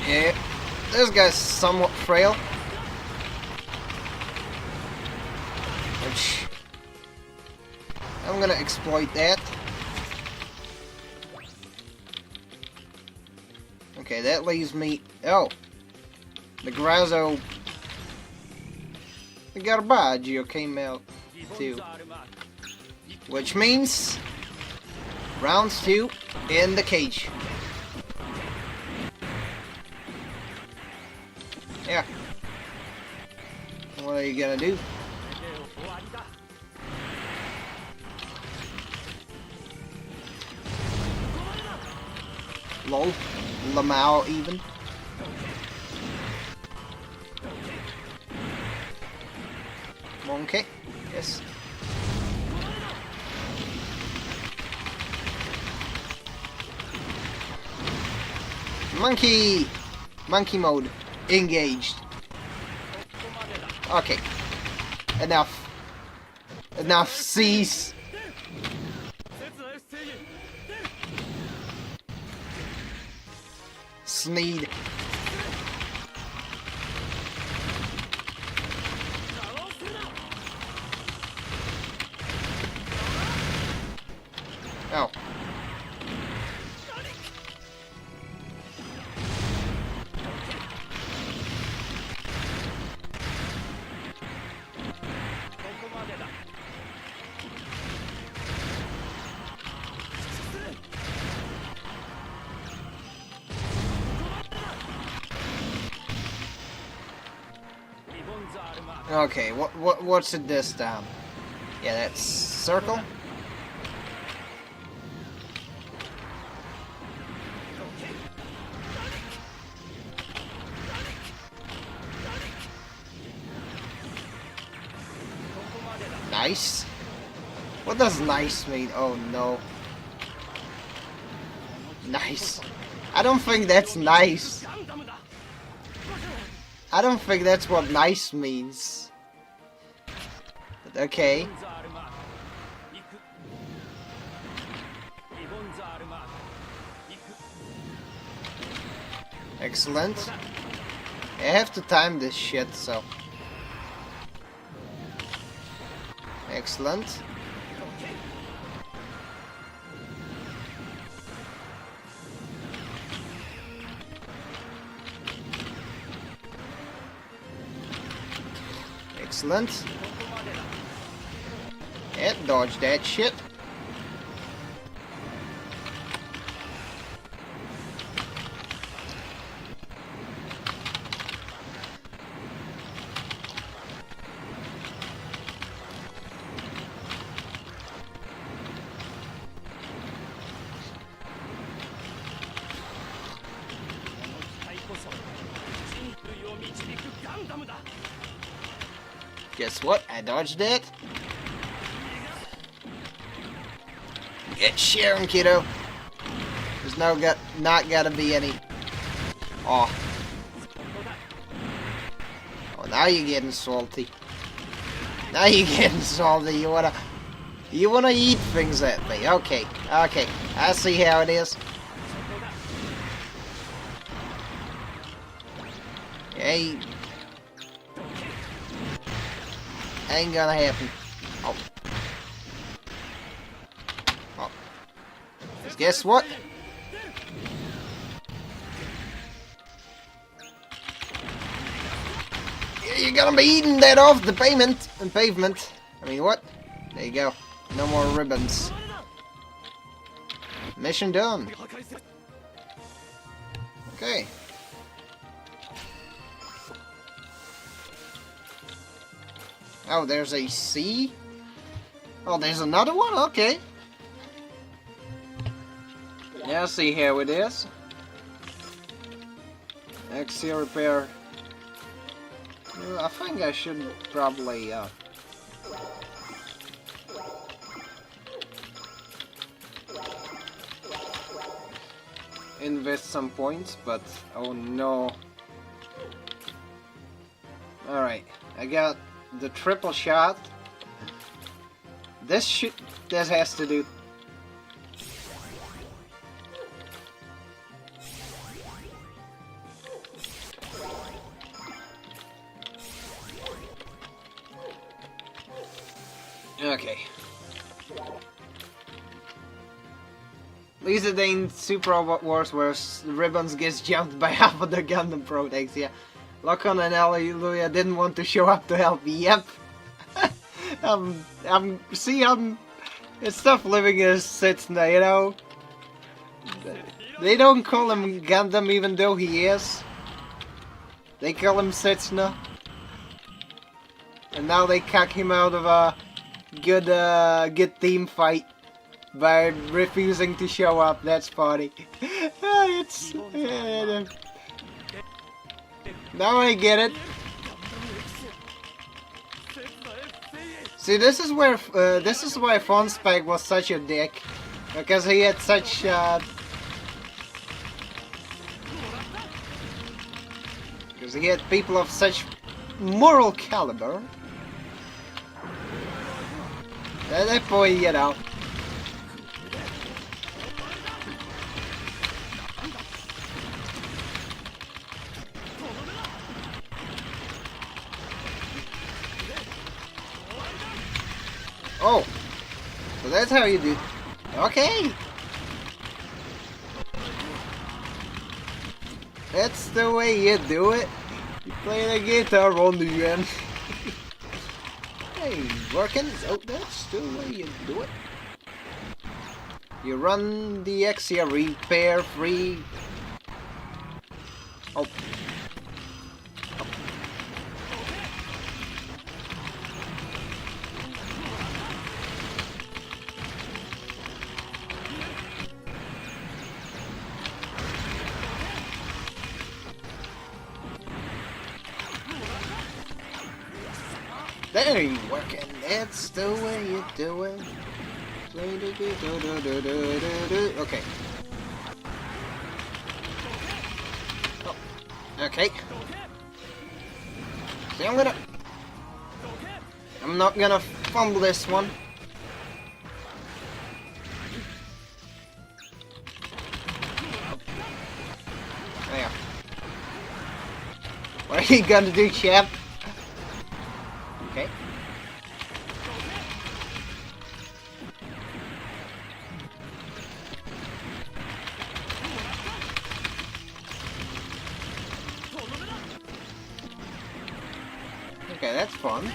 Yeah, this guy's somewhat frail. Which I'm gonna exploit that. Okay, that leaves me... Oh! The Grazzo... The Garbaggio came out too. Which means... Round 2 in the cage. Yeah. What are you gonna do? Lol. Lamau even. Monkey. Yes. Monkey! Monkey mode. Engaged. Okay. Enough. Enough. Cease. Sneed. Oh. Okay, what's it this time? Yeah, that's circle. Nice. What does nice mean? Oh no. Nice. I don't think that's nice. I don't think that's what nice means. But okay. Excellent. I have to time this shit, so. Excellent. Excellent. Yeah, dodge that shit. Guess what? I dodged it. Get Sharon, kiddo. There's not gotta be any. Oh. Oh, now you're getting salty. Now you're getting salty. You wanna eat things at me? Okay, okay. I see how it is. Hey. Ain't gonna happen. Oh. Oh. Guess what? You're gonna be eating that off the pavement. I mean, what? There you go. No more ribbons. Mission done. Okay. Oh, there's a C? Oh, there's another one? Okay. Yeah, I see how it is. Axial repair. I think I should probably, invest some points, but oh no. Alright, I got the triple shot. This has to do. Okay. At least it ain't Super Robot Wars where Ribbons gets jumped by half of the Gundam Protex, yeah. Locon and Alleluia didn't want to show up to help me, yep. It's tough living as Setsuna, you know? They don't call him Gundam even though he is. They call him Setsuna. And now they cuck him out of a good team fight by refusing to show up. That's funny. Now I get it. See, this is why Fonspag was such a dick, because he had such because he had people of such moral caliber. That boy, you know. Oh, so that's how you do. Okay. That's the way you do it. You play the guitar on the end. Hey, working? Oh, that's the way you do it. You run the Exia repair free. Oh. There you working, that's the way you do it. Okay. Oh. Okay. See, I'm not gonna fumble this one. There. What are you gonna do, chap? Okay. Okay, that's fun.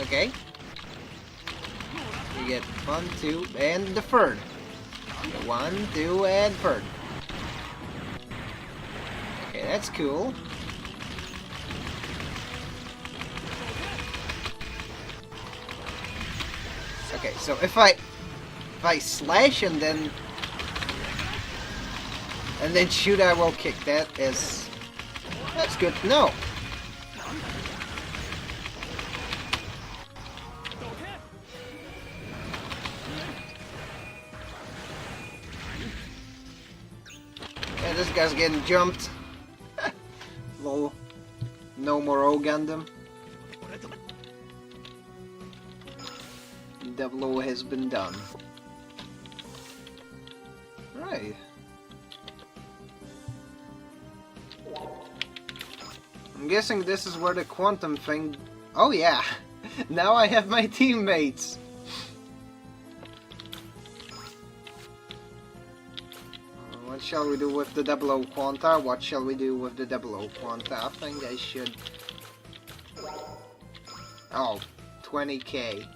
Okay. You get 1, 2, and the third. 1, 2, and third. Okay, that's cool. Okay, so if I slash and then shoot, I will kick. That's good to know. Yeah, this guy's getting jumped. Lol. No more O Gundam. Double O has been done. Right. I'm guessing this is where the quantum thing... Oh yeah! Now I have my teammates! What shall we do with the double O Quanta? What shall we do with the double O Quanta? I think I should... Oh, 20k.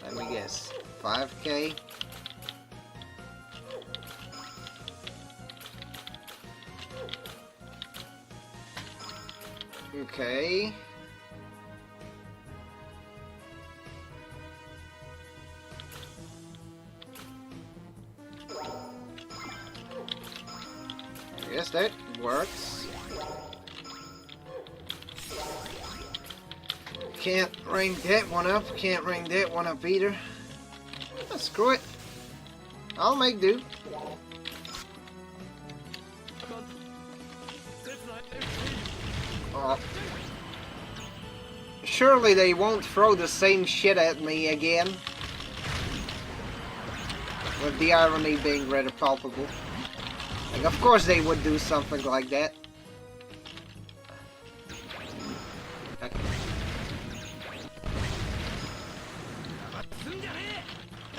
Let me guess. 5k? Okay. I guess that works. Can't rank that one up. Can't rank that one up either. Oh, screw it. I'll make do. Oh. Surely they won't throw the same shit at me again. With the irony being rather palpable. Like, of course they would do something like that. Okay.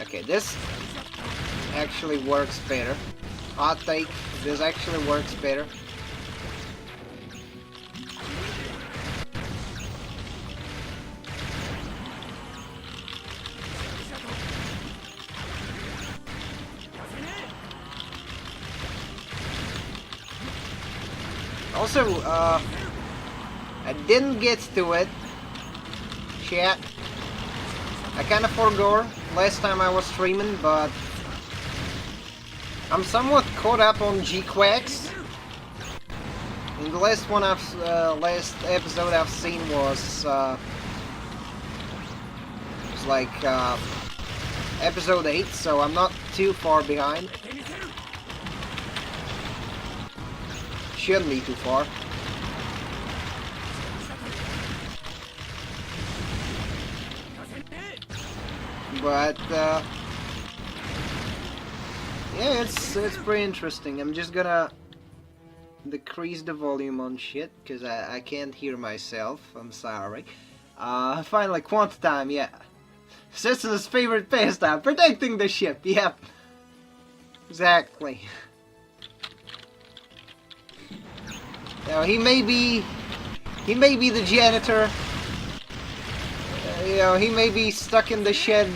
Okay, this actually works better. Hot take, this actually works better. Also, I didn't get to it, chat. I kinda forgot last time I was streaming, but I'm somewhat caught up on G-Quacks. And the last one last episode I've seen was like episode 8, so I'm not too far behind. Shouldn't be too far. But yeah, it's pretty interesting. I'm just gonna decrease the volume on shit because I can't hear myself. I'm sorry. Finally, quanta time. Yeah, Citizen's favorite pastime, protecting the ship. Yep, exactly. Now he may be the janitor. You know, he may be stuck in the shed.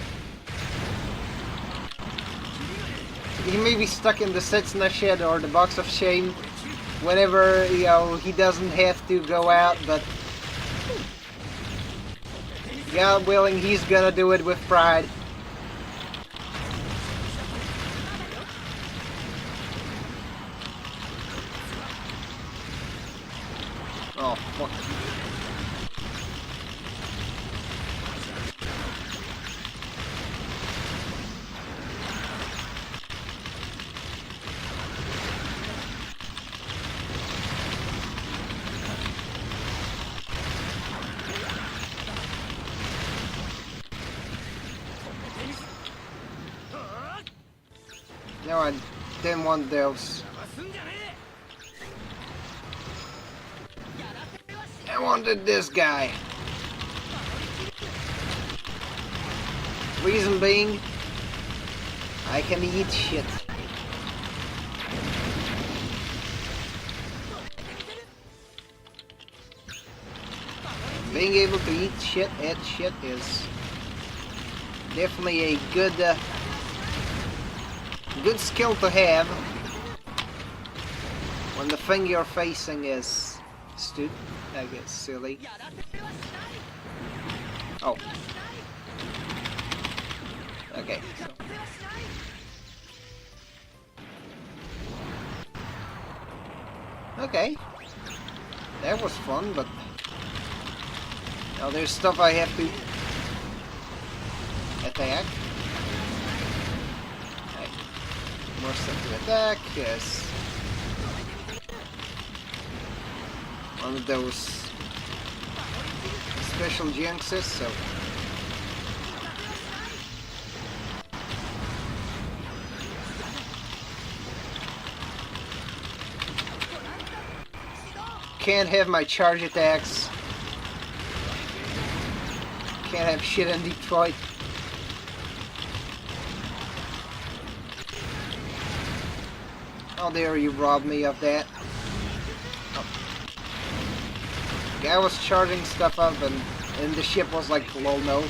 He may be stuck in the Setsuna shed or the box of shame whenever, you know, he doesn't have to go out, but God willing, he's gonna do it with pride. Oh, fuck. No, I didn't want those. I wanted this guy. Reason being, I can eat shit. Being able to eat shit is definitely a good good skill to have when the thing you're facing is stupid, I guess, silly. Oh. Okay. Okay. That was fun, but now there's stuff I have to attack. More stuff to attack, yes. One of those special jinxes, so can't have my charge attacks. Can't have shit in Detroit. How dare you rob me of that? Oh. Guy was charging stuff up and the ship was like, lol, no.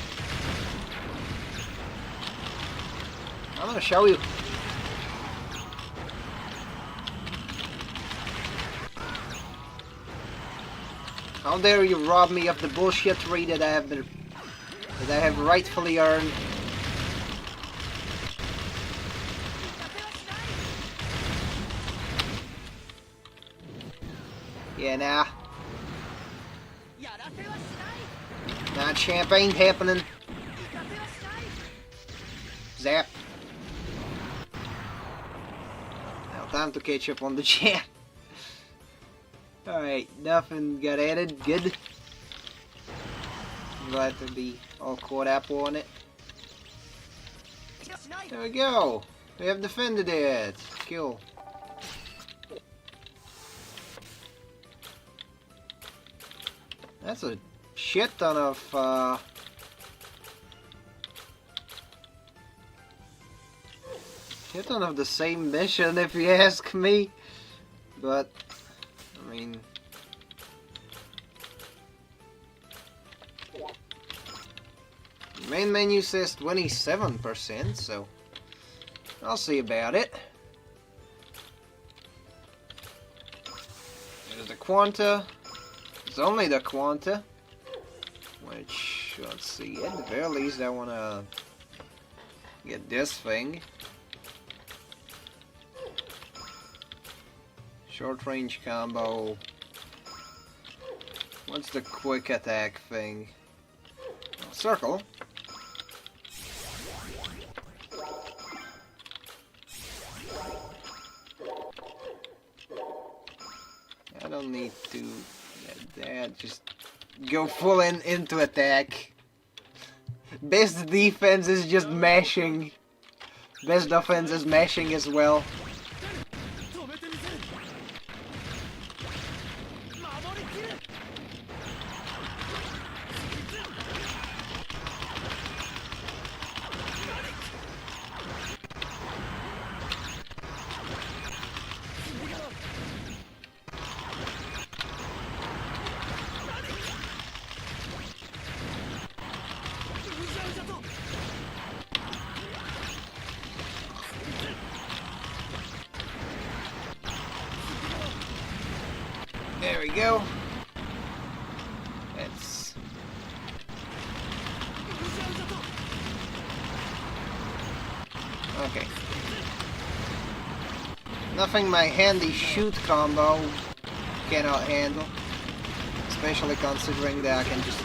I'm gonna show you. How dare you rob me of the bullshit tree that I have rightfully earned. Yeah, nah. Nah, champ ain't happening. Zap. Now time to catch up on the champ. Alright, nothing got added. Good. Glad to be all caught up on it. There we go. We have defended it. Cool. That's a shit ton of the same mission, if you ask me. But I mean, the main menu says 27%, so I'll see about it. There's the Quanta. It's only the Quanta. Which, let's see, at the very least I wanna get this thing. Short range combo. What's the quick attack thing? Oh, circle. I don't need to get that. Just go full into attack. Best defense is just mashing. Best offense is mashing as well. There we go. It's okay. Nothing my handy shoot combo cannot handle. Especially considering that I can just...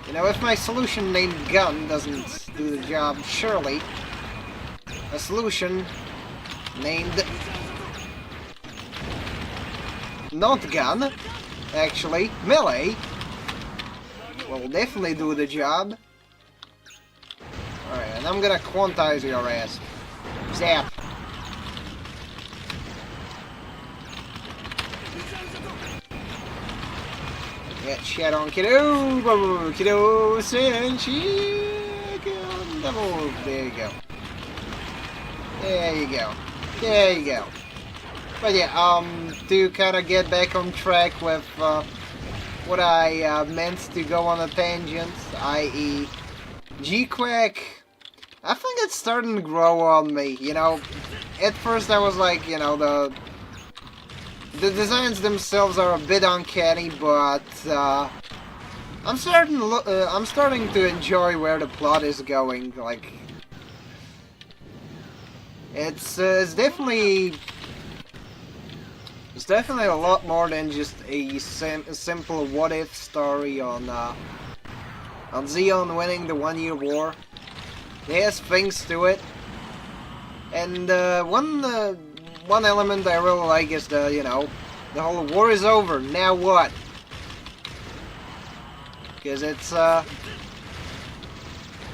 You know, if my solution named gun doesn't do the job, surely a solution named not gun, actually, melee, will definitely do the job. Alright, and I'm gonna quantize your ass. Zap. Get shit on kiddo, kiddo, senshi, double. There you go. There you go. There you go. But yeah, to kind of get back on track with what I meant to go on a tangent, i.e. G-Quack, I think it's starting to grow on me, you know. At first I was like, you know, the designs themselves are a bit uncanny, but I'm starting to enjoy where the plot is going. Like, it's definitely a lot more than just a simple what-if story on Zeon winning the 1-year war. It has things to it, and one element I really like is the, you know, the whole war is over, now what? Because it's kind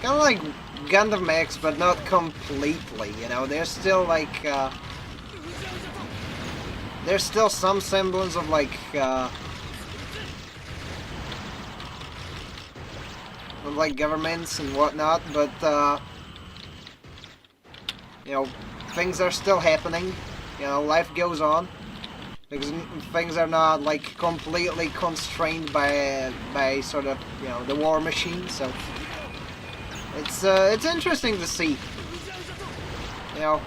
of like Gundam X, but not completely, you know. There's still like there's still some semblance of like governments and whatnot, but you know, things are still happening. You know, life goes on. Because things are not like completely constrained by sort of, you know, the war machine. So it's interesting to see. You know,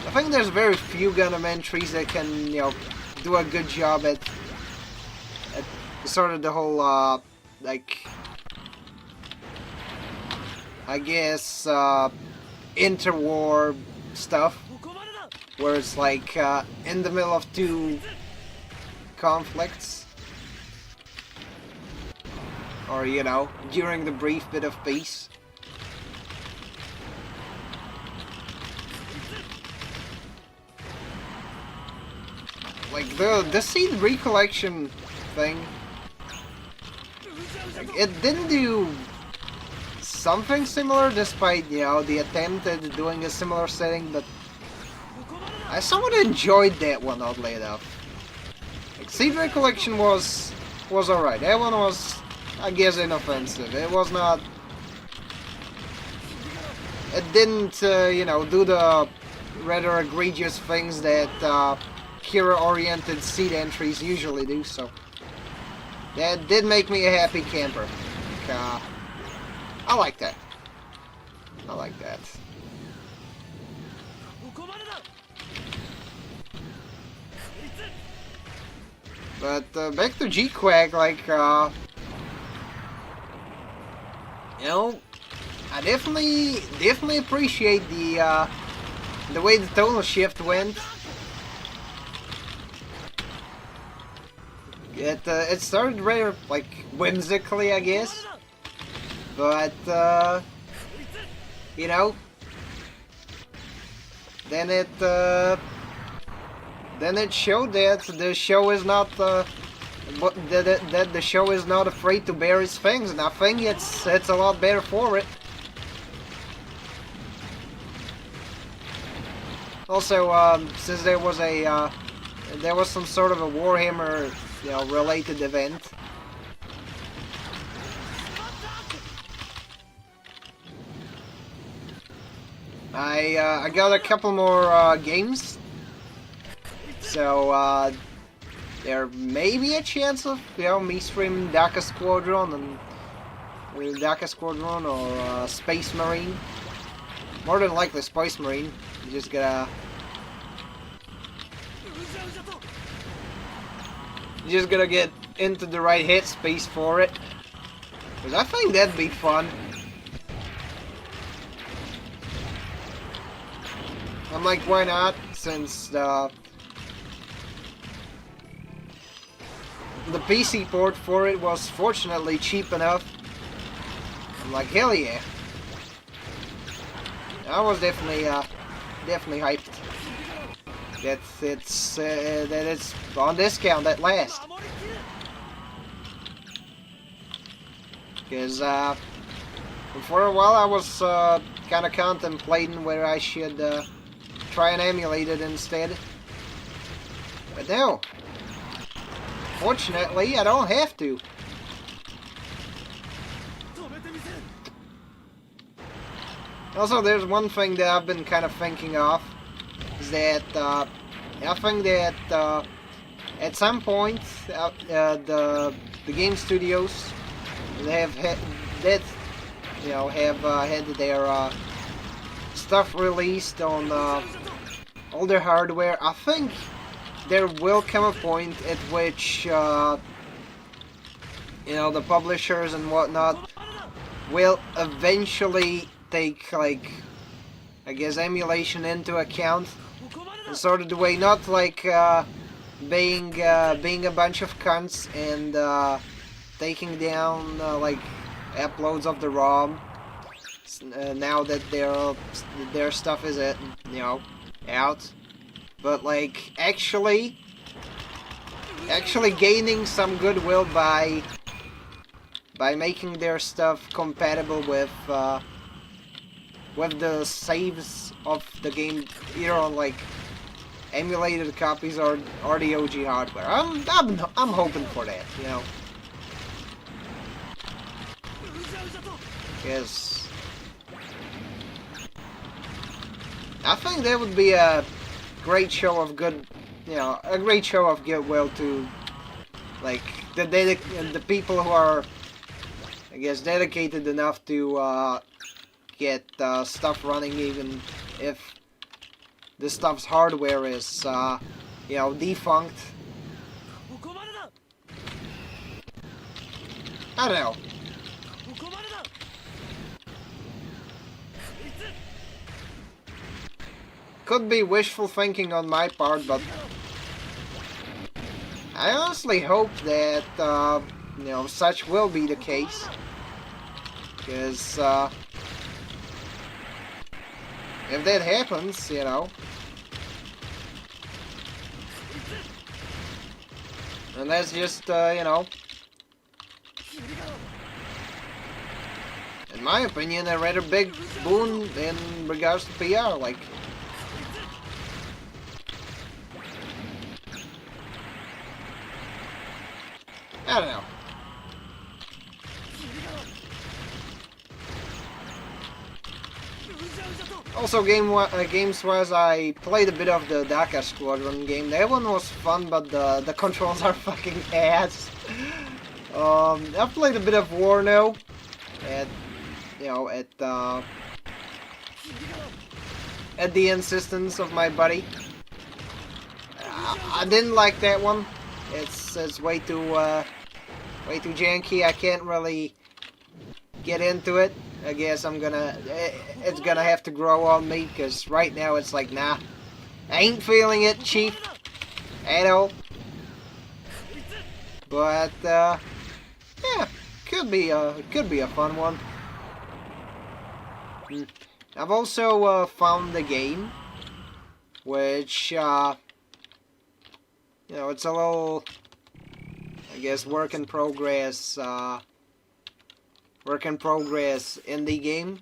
I think there's very few Gundam entries that can, you know, do a good job at sort of the whole like, I guess interwar stuff, where it's like in the middle of two conflicts, or, you know, during the brief bit of peace. like the seed recollection thing, like, it didn't do something similar despite, you know, the attempt at doing a similar setting, but I somewhat enjoyed that one, oddly enough. Like, seed recollection was alright. That one was, I guess, inoffensive. It was not... It didn't, you know, do the rather egregious things that hero-oriented seed entries usually do, so... That did make me a happy camper. Like, I like that. I like that. But back to G-Quag, like, you know, I definitely appreciate the way the tonal shift went. It started rather, like, whimsically, I guess, but you know, then it showed that the show is not that the show is not afraid to bear its fangs, and I think it's a lot better for it. Also, since there was some sort of a Warhammer, you know, related event. I got a couple more games, so there may be a chance of, you know, me streaming Daka Squadron or Space Marine. More than likely Space Marine. You just gotta get into the right headspace for it, because I think that'd be fun. I'm like, why not? Since the PC port for it was fortunately cheap enough. I'm like, hell yeah! I was definitely hyped that it's on discount at last. Because for a while I was kind of contemplating whether I should try and emulate it instead. But no. Fortunately, I don't have to. Also, there's one thing that I've been kind of thinking of, is that I think that at some point the game studios have had their stuff released on all their hardware. I think there will come a point at which the publishers and whatnot will eventually take, like, I guess, emulation into account in sort of the way, not like being a bunch of cunts and taking down like uploads of the ROM now that their stuff is out, but like actually gaining some goodwill by making their stuff compatible with the saves of the game, either on like emulated copies or the OG hardware. I'm hoping for that, you know. Yes, I think that would be a great show of goodwill to, like, the people who are, I guess, dedicated enough to get stuff running, even if the stuff's hardware is, defunct. I don't know. Could be wishful thinking on my part, but I honestly hope that, such will be the case. Because, if that happens, And that's just, you know, in my opinion, a rather big boon in regards to PR. Like, I don't know. Also, games-wise, I played a bit of the Daka Squadron game. That one was fun, but the controls are fucking ass. I've played a bit of War now, at at the insistence of my buddy. I didn't like that one. It's way too janky. I can't really get into it. I guess it's gonna have to grow on me, because right now it's like, nah, I ain't feeling it, chief, at all. But yeah, could be a fun one. I've also found a game which you know, it's a little, I guess, work in progress indie game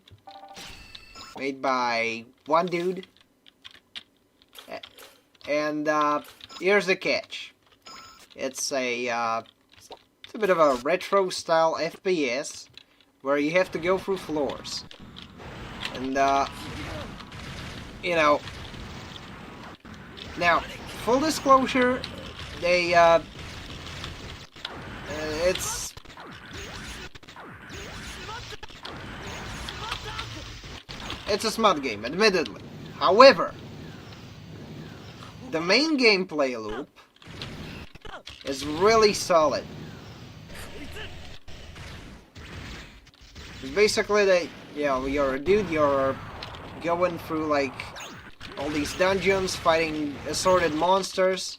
made by one dude. And here's the catch. It's a bit of a retro style FPS where you have to go through floors. And you know, now, full disclosure, they it's a smart game, admittedly. However, the main gameplay loop is really solid. It's basically that, you know, you're a dude, you're going through like all these dungeons, fighting assorted monsters,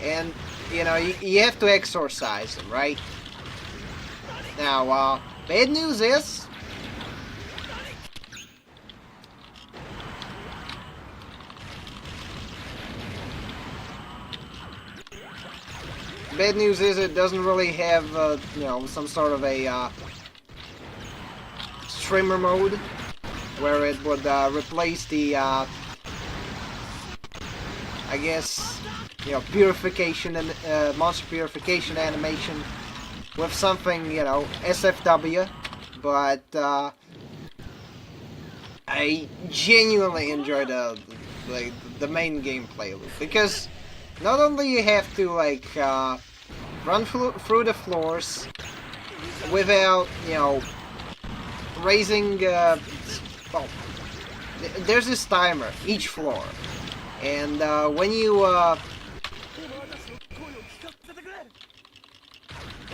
and you know, you have to exorcise them, right? Now, bad news is, it doesn't really have, you know, some sort of a streamer mode where it would replace the, I guess, you know, purification and monster purification animation with something, you know, SFW. But I genuinely enjoy the main gameplay loop, because not only you have to like run through the floors without, you know, raising. Well, there's this timer each floor, and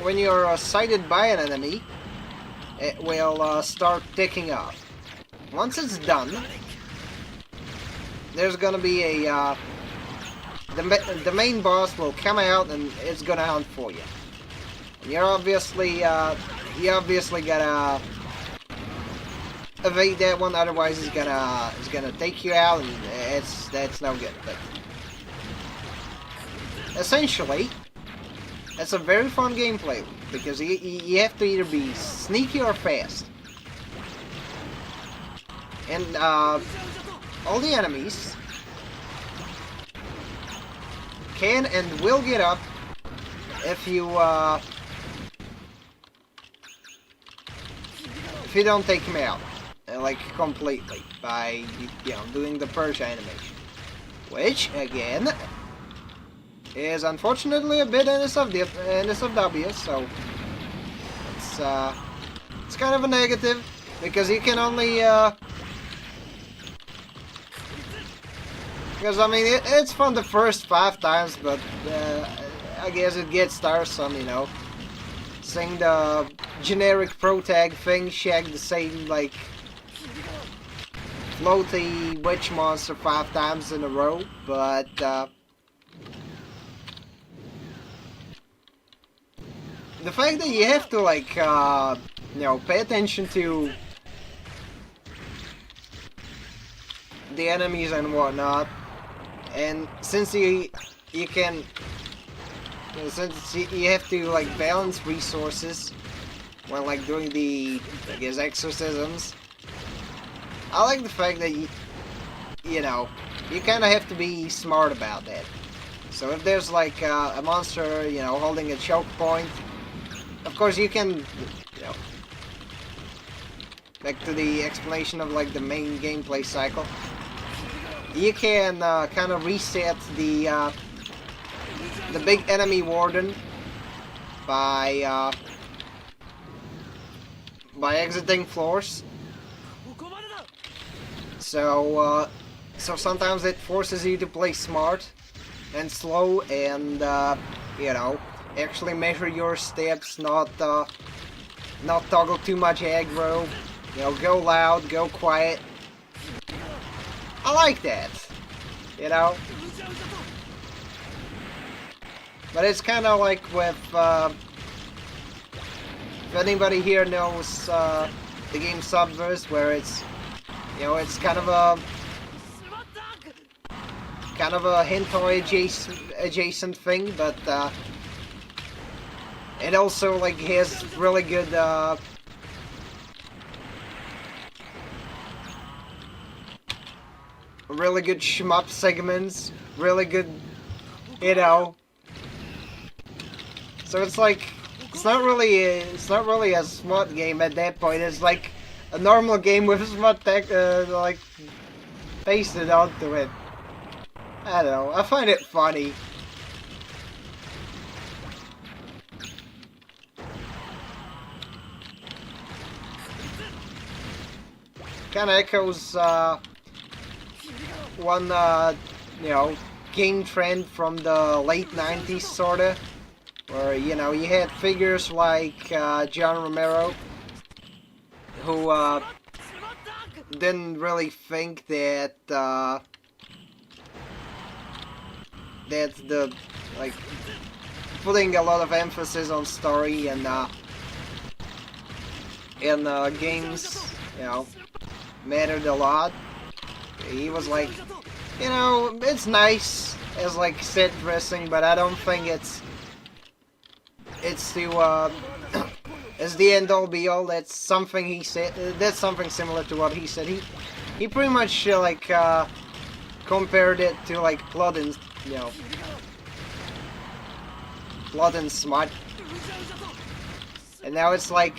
when you're sighted by an enemy, it will start ticking off. Once it's done, there's gonna be a the main boss will come out and it's gonna hunt for you. And you're obviously gotta evade that one, otherwise it's gonna take you out, and that's no good. But essentially, it's a very fun gameplay because you have to either be sneaky or fast, and all the enemies can and will get up if you don't take him out, like, completely, by, you know, doing the purge animation, which again is unfortunately a bit NSFW, so it's kind of a negative, because you can only because I mean it's fun the first 5 times, but I guess it gets tiresome, you know, seeing the generic pro tag thing shag the same, like, floaty witch monster 5 times in a row. But the fact that you have to, like, you know, pay attention to the enemies and whatnot, and since you can Since you have to like balance resources when like doing the, I guess, exorcisms. I like the fact that you know, you kind of have to be smart about that. So if there's like a monster, you know, holding a choke point, of course you can, you know, back to the explanation of like the main gameplay cycle. You can kind of reset the big enemy warden by exiting floors. So so sometimes it forces you to play smart and slow and you know, actually measure your steps, not toggle too much aggro. You know, go loud, go quiet. I like that, you know. But it's kind of like with if anybody here knows the game Subverse, where it's, you know, it's kind of a hentai adjacent thing, but it also like has really good shmup segments, really good, you know. So it's like it's not really a smut game at that point. It's like a normal game with smut tech like pasted onto it. I don't know. I find it funny. Kind of echoes one you know, game trend from the late 90s, sorta, where, you know, you had figures like John Romero, who didn't really think that that the, like, putting a lot of emphasis on story and in games, you know, mattered a lot. He was like, you know, it's nice as like set dressing, but I don't think it's to as the end all be all. That's something he said. That's something similar to what he said. He pretty much like compared it to like blood and, you know, blood and smut. And now it's like,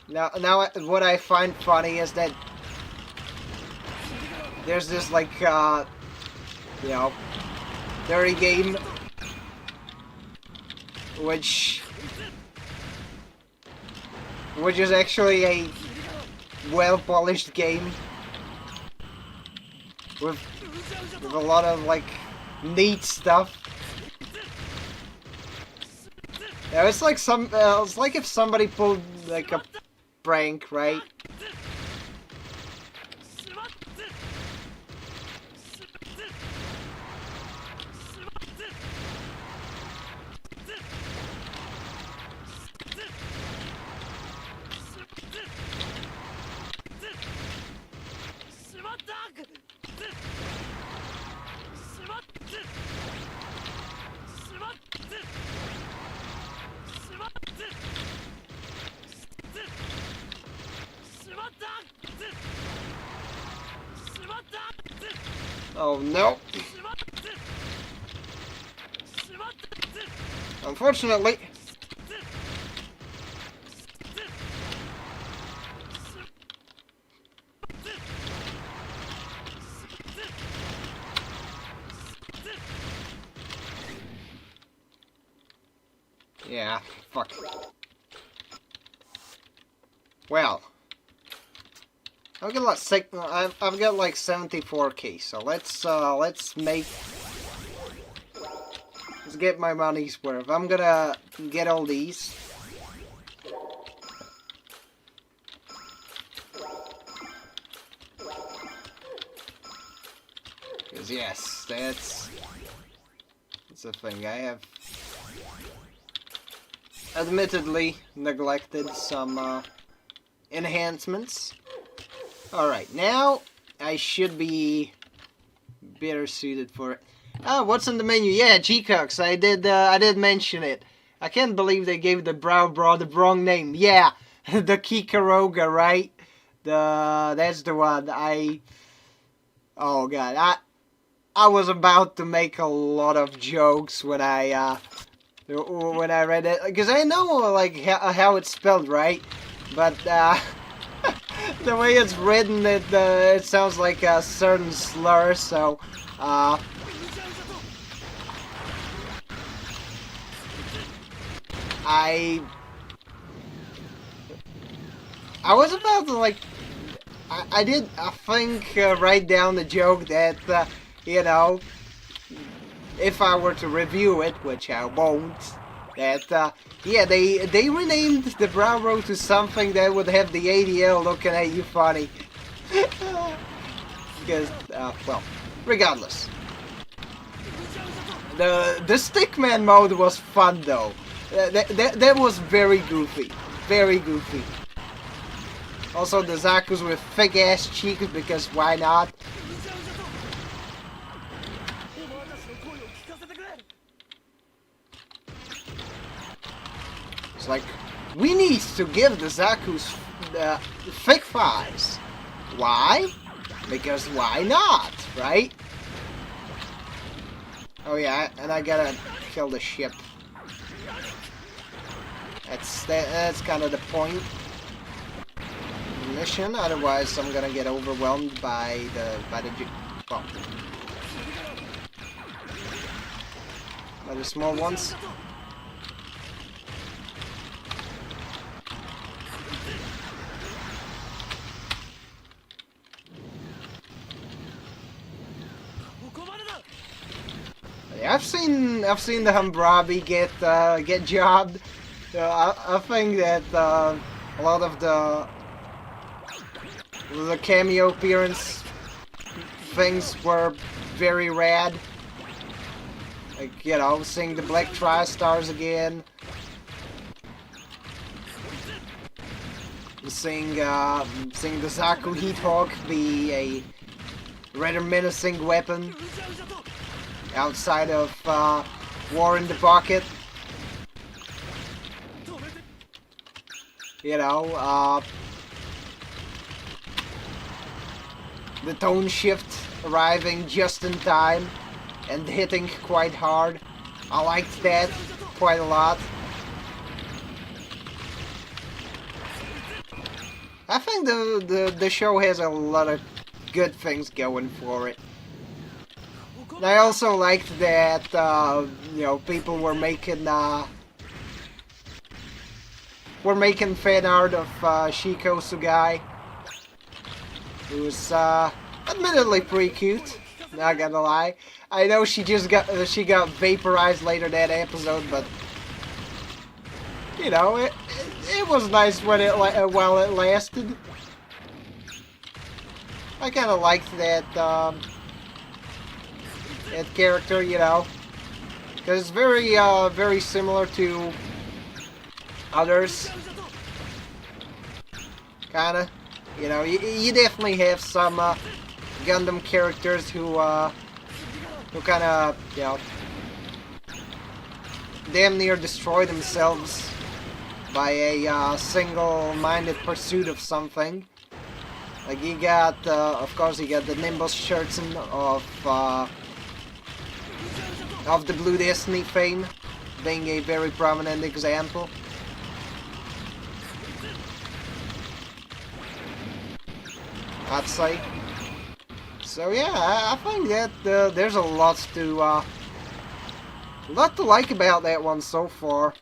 now what I find funny is that there's this like you know, dirty game which is actually a well-polished game with a lot of like neat stuff. Yeah, it's like it's like if somebody pulled like a prank, right? Oh no! Unfortunately. Yeah, fuck. Well, I've got like 74k, so let's get my money's worth. I'm gonna get all these. Because yes, that's the thing. I have admittedly neglected some enhancements. Alright, now I should be better suited for it. Oh, what's in the menu? Yeah, G-Cux. I did mention it. I can't believe they gave the Brow Bra the wrong name. Yeah, the Kikaroga, right? That's the one. Oh god, I was about to make a lot of jokes when I read it, because I know like how it's spelled, right? But the way it's written, it sounds like a certain slur. So I was about to like I think write down the joke that you know, if I were to review it, which I won't, that yeah, they renamed the Brown Road to something that would have the ADL looking at you funny. Because well, regardless, the Stickman mode was fun though. That was very goofy, very goofy. Also, the Zaku's with thick ass cheeks, because why not? It's like, we need to give the Zaku's thick thighs. Why? Because why not, right? Oh yeah, and I gotta kill the ship. That's kind of the point of the mission. Otherwise, I'm gonna get overwhelmed by the well, by the small ones. Yeah, I've seen the Hambrabi get jobbed. I think that a lot of the cameo appearance things were very rad. Like, you know, seeing the Black Tri-Stars again. Seeing the Zaku Heathawk be a rather menacing weapon outside of War in the Pocket. You know, the tone shift arriving just in time and hitting quite hard. I liked that quite a lot. I think the show has a lot of good things going for it. And I also liked that you know, people were making fan art of Shiko Sugai, who's admittedly pretty cute. Not gonna lie. I know she got vaporized later that episode, but you know, it was nice when while it lasted. I kind of liked that that character, you know, because it's very similar to others. Kinda, you know, you definitely have some Gundam characters who kind of, you know, damn near destroy themselves by a single-minded pursuit of something. Like, you got, of course, you got the Nimbus Scherzen of the Blue Destiny fame, being a very prominent example. I'd say. So yeah, I think that there's a lot to like about that one so far.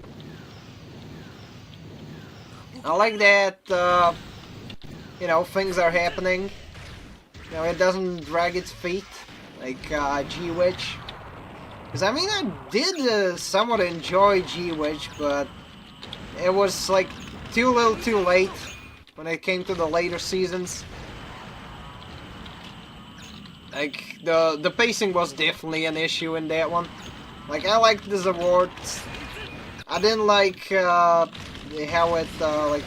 I like that you know, things are happening. You know, it doesn't drag its feet like G-Witch. Because I mean, I did somewhat enjoy G-Witch, but it was like too little, too late when it came to the later seasons. Like, the pacing was definitely an issue in that one. Like, I liked this award. I didn't like how it like,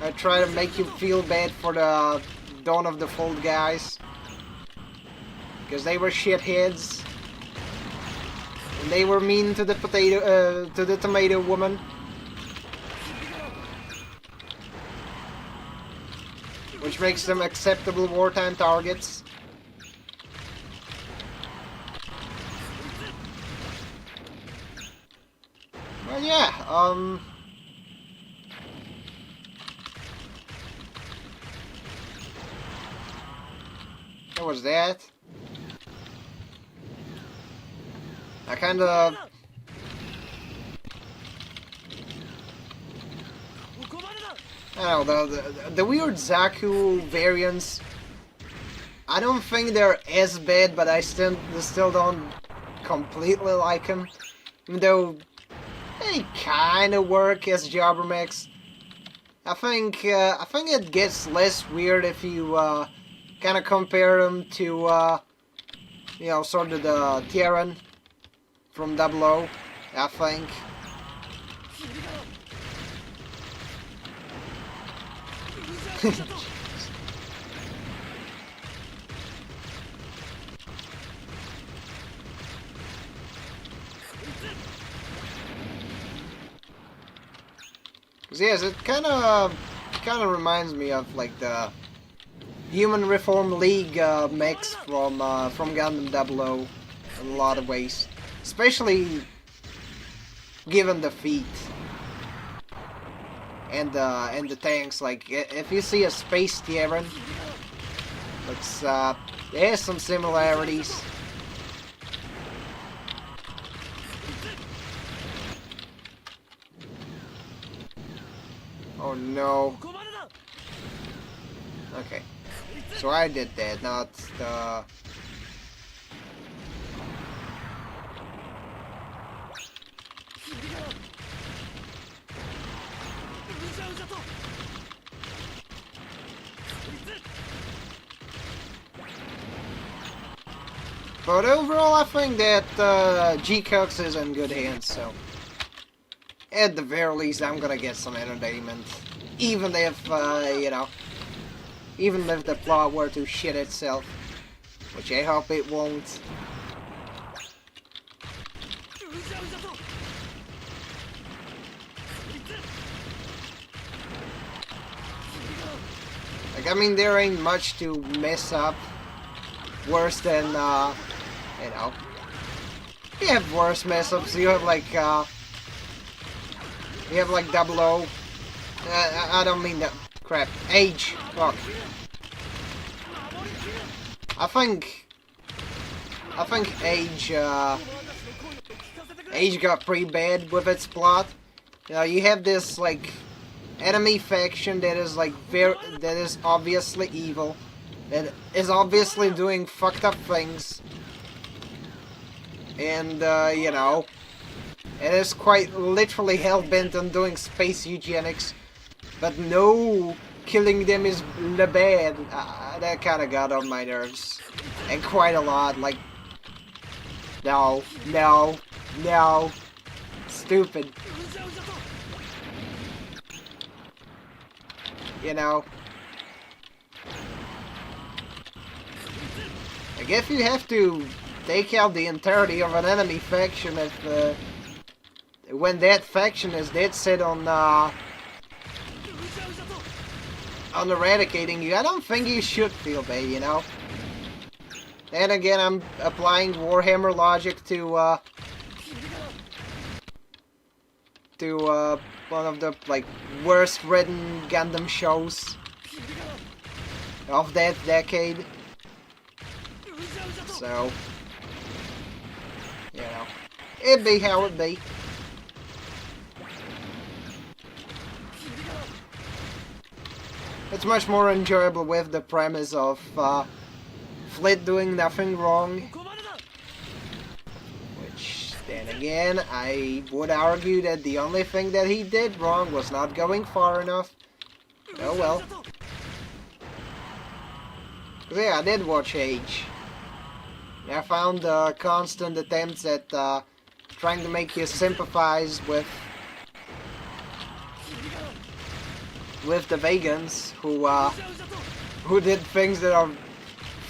I try to make you feel bad for the Dawn of the Fold guys. because they were shitheads. And they were mean to the to the tomato woman. Which makes them acceptable wartime targets. Well, yeah, what was that? I kinda... I don't know, the weird Zaku variants, I don't think they're as bad, but I still don't completely like them. Even though they kinda work as Jobbermechs. I think it gets less weird if you kinda compare them to you know, sort of the Terran from 00, I think. Yes, it kind of reminds me of like the Human Reform League mechs from Gundam 00 in a lot of ways, especially given the feet and the tanks. Like if you see a space Terran, it's there's some similarities. Oh no. Okay. So I did that, not the... But overall, I think that G-Cux is in good hands, so... At the very least, I'm gonna get some entertainment. Even if, you know... Even if the plot were to shit itself. Which I hope it won't. Like, I mean, there ain't much to mess up. Worse than, you know... You have worse mess-ups. You have, like, you have, like, 00. I don't mean that. Crap. Age. Fuck. I think Age, Age got pretty bad with its plot. You know, you have this, like, enemy faction that is, like, that is obviously evil. That is obviously doing fucked up things. And, you know, it is quite literally hell-bent on doing space eugenics. But no, killing them is the bad. That kind of got on my nerves. And quite a lot, like... No, no, no. Stupid. You know. Like, if you have to take out the entirety of an enemy faction, if, when that faction is dead set on eradicating you, I don't think you should feel bad, you know? Then again, I'm applying Warhammer logic to one of the, like, worst written Gundam shows of that decade. So, you know, it be how it be. It's much more enjoyable with the premise of Flit doing nothing wrong. Which, then again, I would argue that the only thing that he did wrong was not going far enough. Oh well. Yeah, I did watch Age. I found constant attempts at trying to make you sympathize with the vegans who did things that are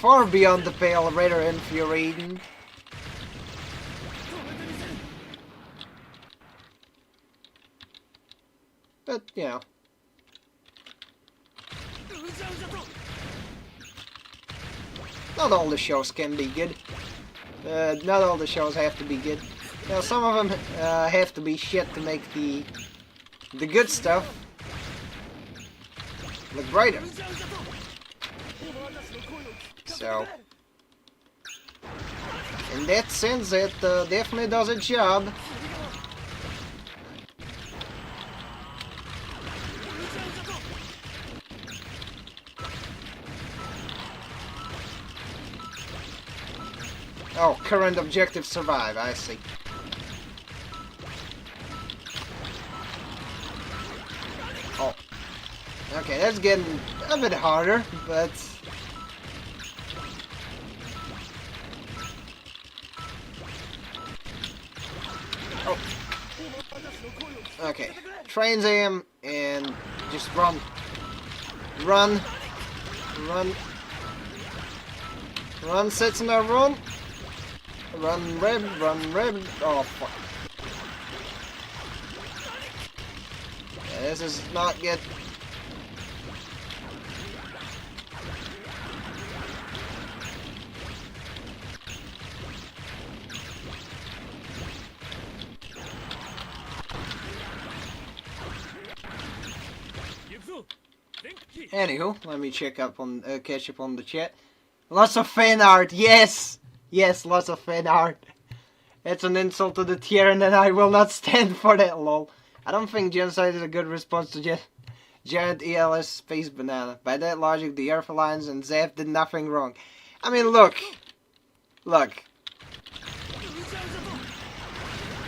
far beyond the pale, rather infuriating. But, you know. Not all the shows can be good. Not all the shows have to be good. You know, some of them have to be shit to make the good stuff look brighter. So, in that sense, it definitely does its job. Oh, current objective survive, I see. Oh. Okay, that's getting a bit harder, but... Oh. Okay, trains him and just run. Run. Run. Run, sits in there, run. Run, red, oh fuck. Yeah, this is not good. Anywho, let me check up on, catch up on the chat. Lots of fan art, yes! Yes, lots of fan art. It's an insult to the tier and I will not stand for that, lol. I don't think genocide is a good response to giant ELS space banana. By that logic, the Earth Alliance and Zeph did nothing wrong. I mean, look. Look.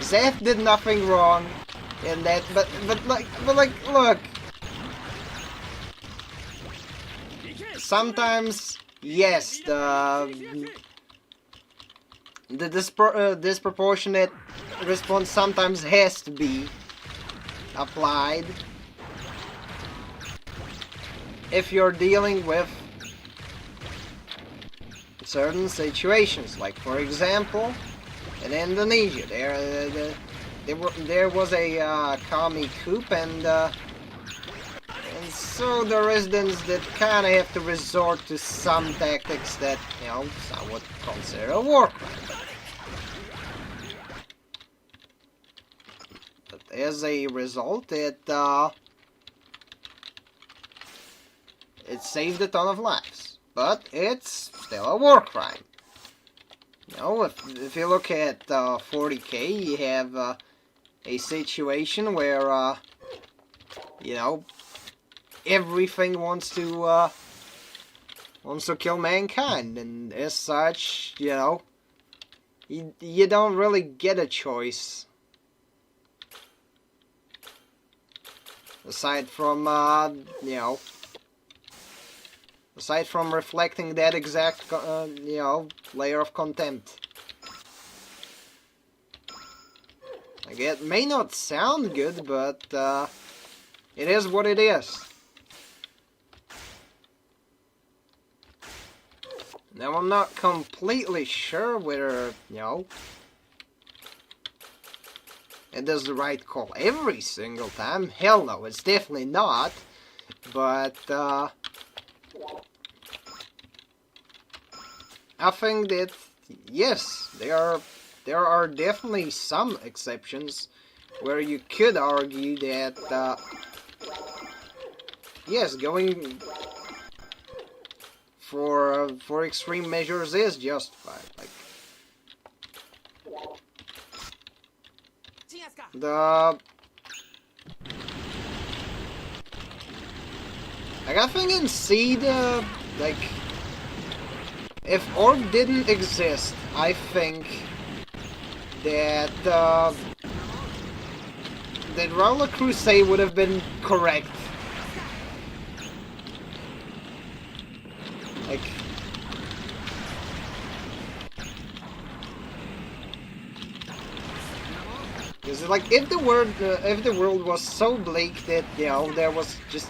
Zeph did nothing wrong in that, but look. Sometimes, yes, the disproportionate response sometimes has to be applied if you're dealing with certain situations. Like, for example, in Indonesia, there was a commie coup, and so the residents did kind of have to resort to some tactics that, you know, some would consider a war crime. But as a result, it saved a ton of lives. But it's still a war crime. You know, if you look at 40K, you have a situation where, you know, everything wants to kill mankind, and as such, you know, you don't really get a choice aside from you know, aside from reflecting that exact you know, layer of contempt. Like, it may not sound good, but it is what it is. Now, I'm not completely sure whether, you know, it does the right call every single time. Hell no, it's definitely not. But, I think that, yes, there are definitely some exceptions where you could argue that, yes, going for extreme measures is justified. Like, I think in Seed, like, if Orb didn't exist, I think that that Roller Crusade would have been correct. Like, because like if the world was so bleak that, you know, there was just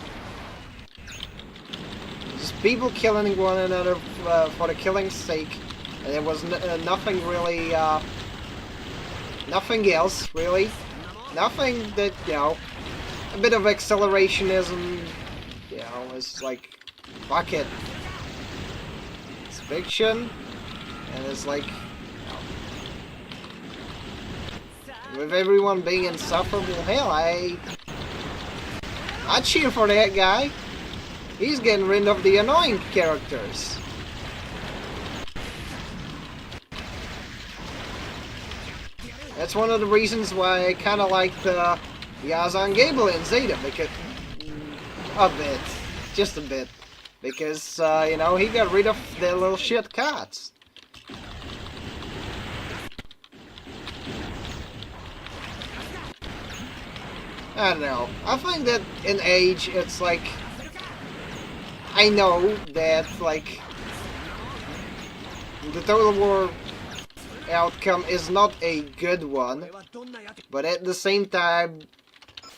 people killing one another for the killing's sake. And there was nothing really, nothing else, really. Nothing that, you know, a bit of accelerationism, you know, is like, fuck it. It's fiction, and it's like, with everyone being insufferable, hell, I cheer for that guy. He's getting rid of the annoying characters. That's one of the reasons why I kind of liked Yazan Gable and Zeta, because a bit, just a bit, because you know, he got rid of the little shit cats. I don't know. I think that in age, it's like, I know that like the Total War outcome is not a good one, but at the same time,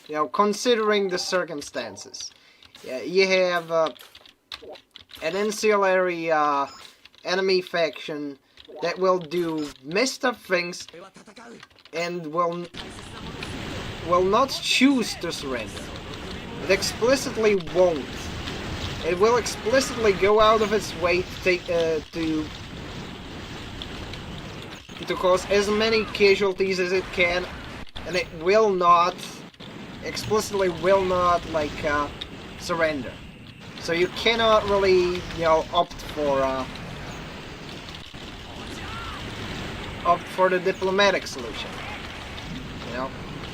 you know, considering the circumstances, yeah, you have an ancillary enemy faction that will do messed up things and will not choose to surrender. It explicitly won't. It will explicitly go out of its way to take to cause as many casualties as it can, and it will not, explicitly will not, like, surrender. So you cannot really, you know, opt for the diplomatic solution, you know?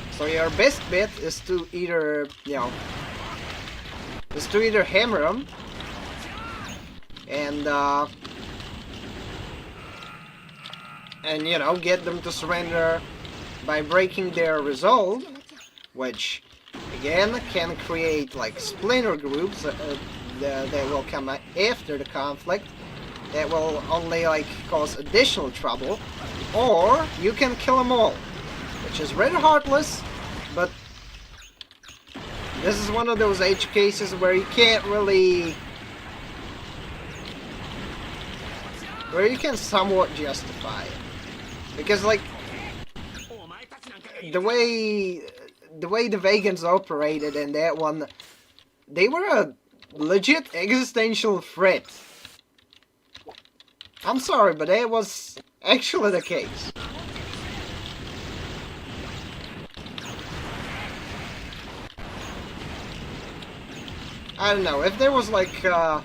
So your best bet is to either, you know, hammer them and you know, get them to surrender by breaking their resolve, which again can create like splinter groups that will come after the conflict, that will only like cause additional trouble, or you can kill them all, which is rather heartless, but this is one of those edge cases where you can't really, where you can somewhat justify it. Because, like, the way the Vegans operated in that one, they were a legit existential threat. I'm sorry, but that was actually the case. I don't know, if there was like, a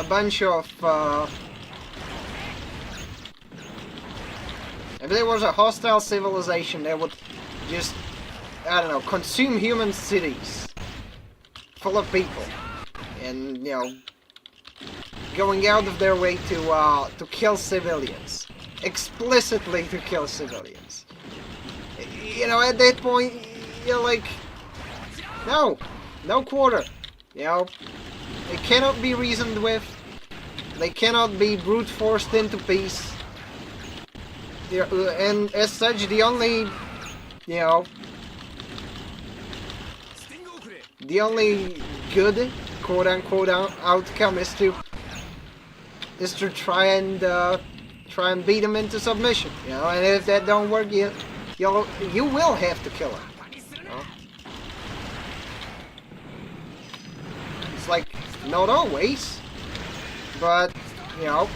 bunch of, if there was a hostile civilization that would just, I don't know, consume human cities full of people, and, you know, going out of their way to kill civilians, explicitly to kill civilians. You know, at that point, you're like, no quarter, you know. They cannot be reasoned with. They cannot be brute forced into peace. And as such, the only, you know, the only good, quote-unquote, outcome is to try and beat them into submission. You know, and if that don't work, you will have to kill them. You know? It's like, not always, but, you know,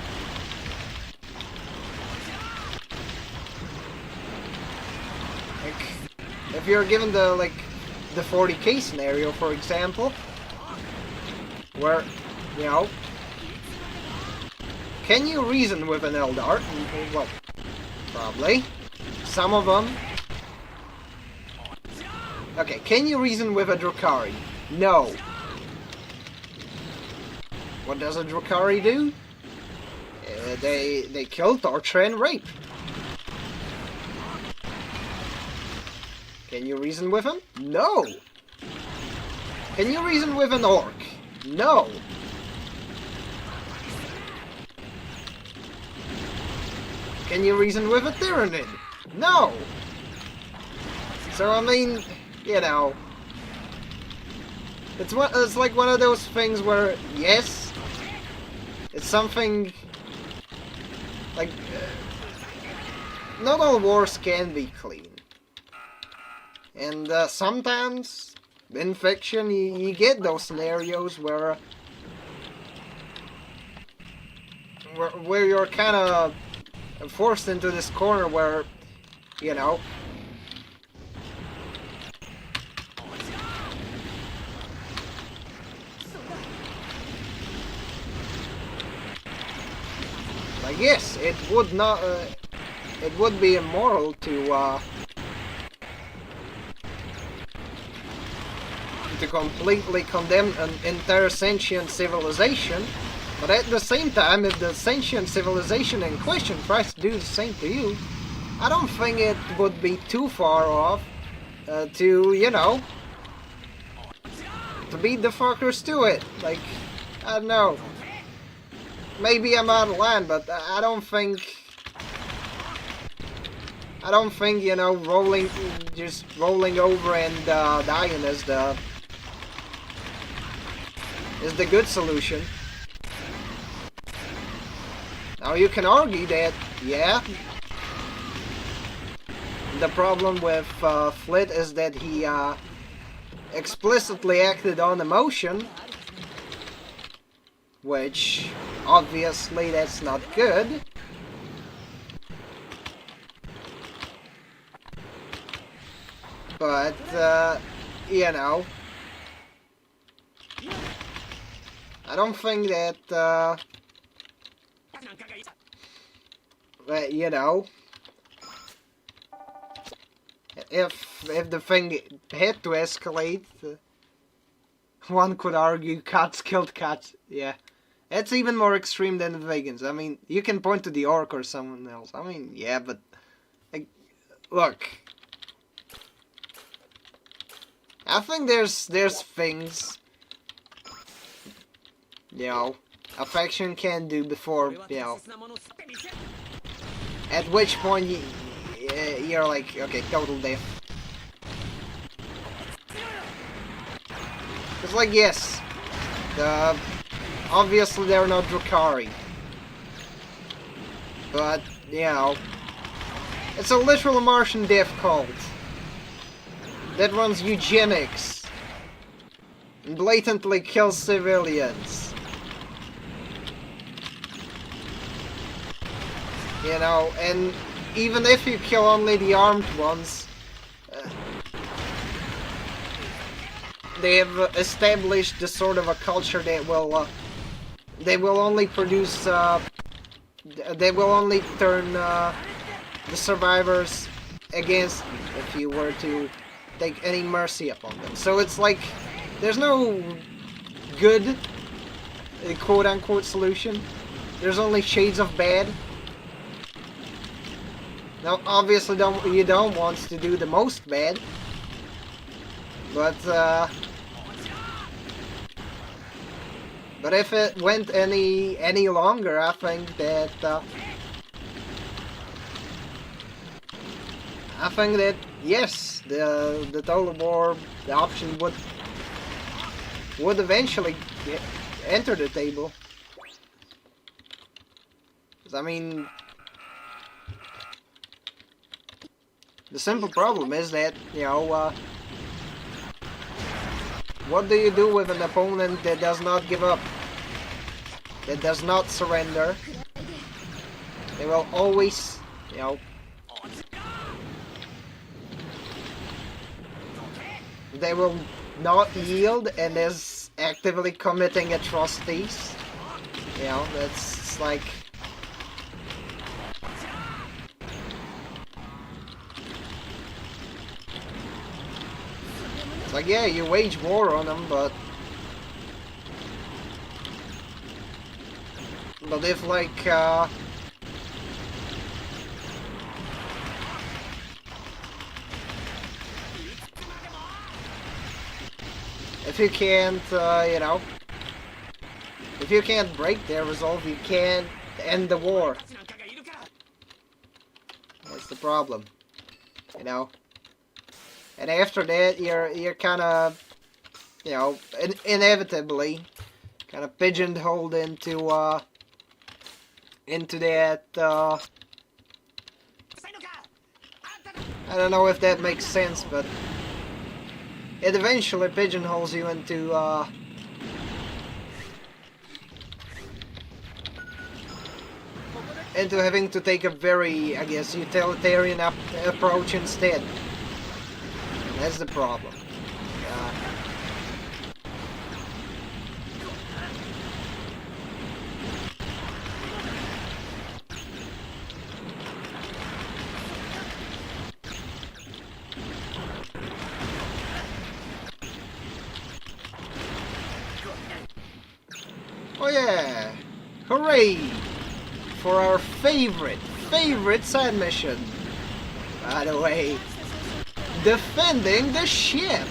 like, if you're given the, like, the 40k scenario, for example, where, you know, can you reason with an Eldar? Well, probably. Some of them. Okay, can you reason with a Drukhari? No. What does a Drukhari do? They kill, torture, and rape. Can you reason with them? No. Can you reason with an Orc? No. Can you reason with a Tyranid? No. So I mean, you know, It's like one of those things where, yes, it's something like not all wars can be clean, and sometimes in fiction you get those scenarios where you're kind of forced into this corner where, you know, like, yes, it would not, it would be immoral to completely condemn an entire sentient civilization, but at the same time, if the sentient civilization in question tries to do the same to you, I don't think it would be too far off to, you know, to beat the fuckers to it. Like, I don't know. Maybe I'm out of line, but I don't think, you know, just rolling over and dying is the good solution. Now you can argue that, yeah, the problem with Flit is that he explicitly acted on emotion, which obviously that's not good. But, you know, I don't think that, you know, if the thing had to escalate, one could argue cats killed cats. Yeah, it's even more extreme than the vegans. I mean, you can point to the orc or someone else. I mean, yeah, but like, look, I think there's things, you know, a faction can do before, you know, at which point you're like, okay, total death. It's like, yes, obviously they're not Drukhari, but, you know, it's a literal Martian death cult that runs eugenics and blatantly kills civilians. You know, and even if you kill only the armed ones, they have established the sort of a culture that will, they will only produce, they will only turn the survivors against you if you were to take any mercy upon them. So it's like, there's no good, quote-unquote, solution. There's only shades of bad. Now, obviously, you don't want to do the most bad, but if it went any longer, I think that yes, the total war, the option would eventually enter the table. 'Cause, I mean, the simple problem is that, you know, what do you do with an opponent that does not give up? That does not surrender? They will always, you know, they will not yield and is actively committing atrocities. You know, that's like, like, yeah, you wage war on them, but if, like, if you can't, you know, if you can't break their resolve, you can't end the war. That's the problem, you know. And after that, you're kind of you know, inevitably kind of pigeonholed into that, I don't know if that makes sense, but it eventually pigeonholes you into having to take a very, I guess, utilitarian approach instead. And that's the problem. Oh yeah! Hooray! For our favorite side mission! By the way, defending the ship!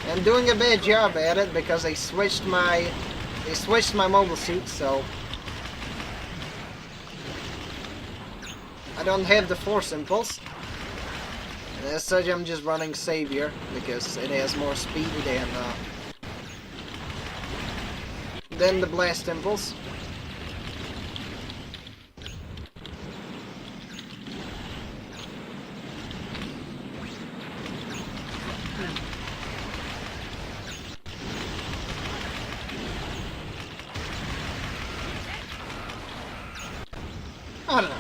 And doing a bad job at it because they switched my mobile suit, so I don't have the force impulse. And as such, I'm just running Savior because it has more speed than the blast impulse. I don't know.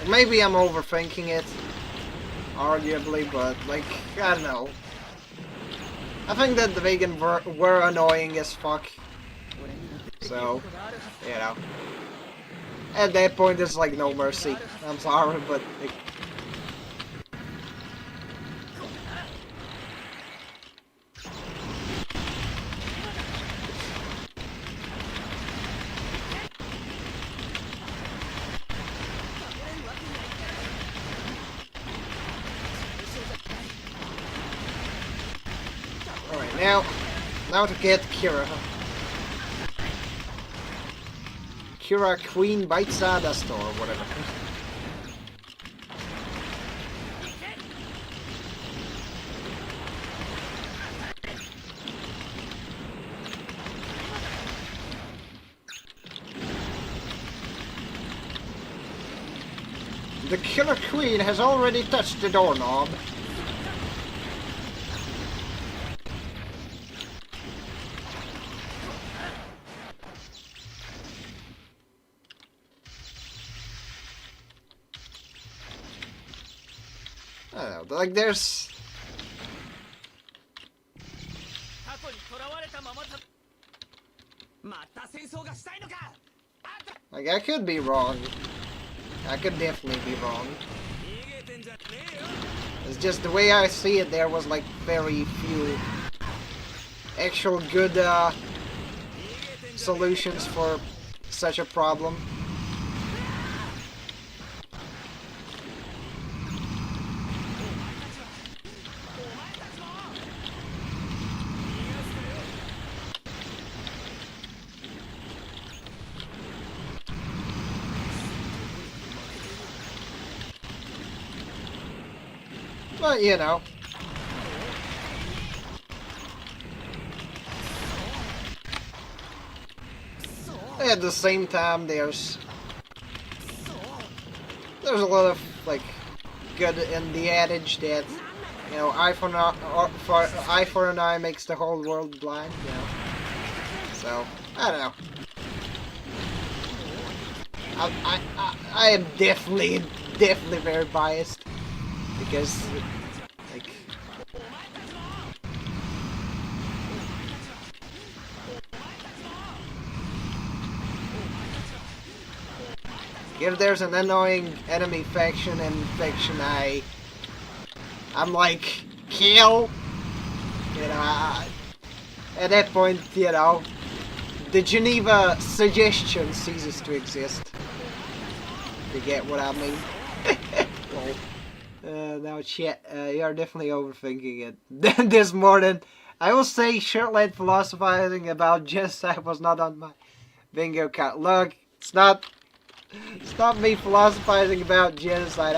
Maybe I'm overthinking it, arguably, but, like, I don't know. I think that the vegan were annoying as fuck. So, you know. At that point, it's like no mercy. I'm sorry, but... Like, alright, now to get Kira. Kira Queen Bite Sawdust or whatever. The Killer Queen has already touched the doorknob. I don't know, like there's... Like, I could be wrong. I could definitely be wrong. It's just the way I see it, there was like very few actual good solutions for such a problem. But, you know. At the same time, there's a lot of, like, good in the adage that, you know, eye for an eye makes the whole world blind, you know. So, I don't know. I am definitely very biased. Because, like... If there's an annoying enemy faction in Faction I'm like, kill! You know, at that point, you know, the Geneva suggestion ceases to exist. If you get what I mean. Now chat, you are definitely overthinking it. This morning, I will say shirtlet philosophizing about genocide was not on my Bingo cut. Look, it's not me philosophizing about genocide.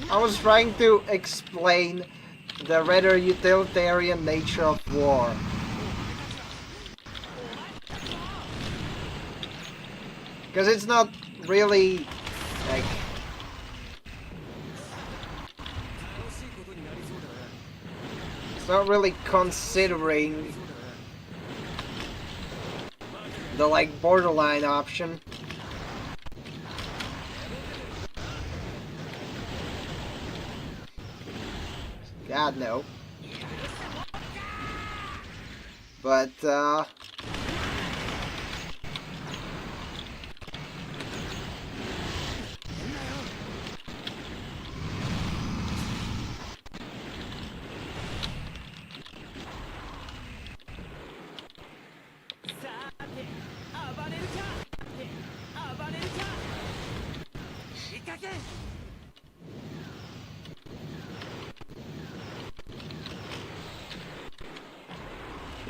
I was trying to explain the rather utilitarian nature of war. Because it's not really, like... It's not really considering the, like, borderline option. God, no. But,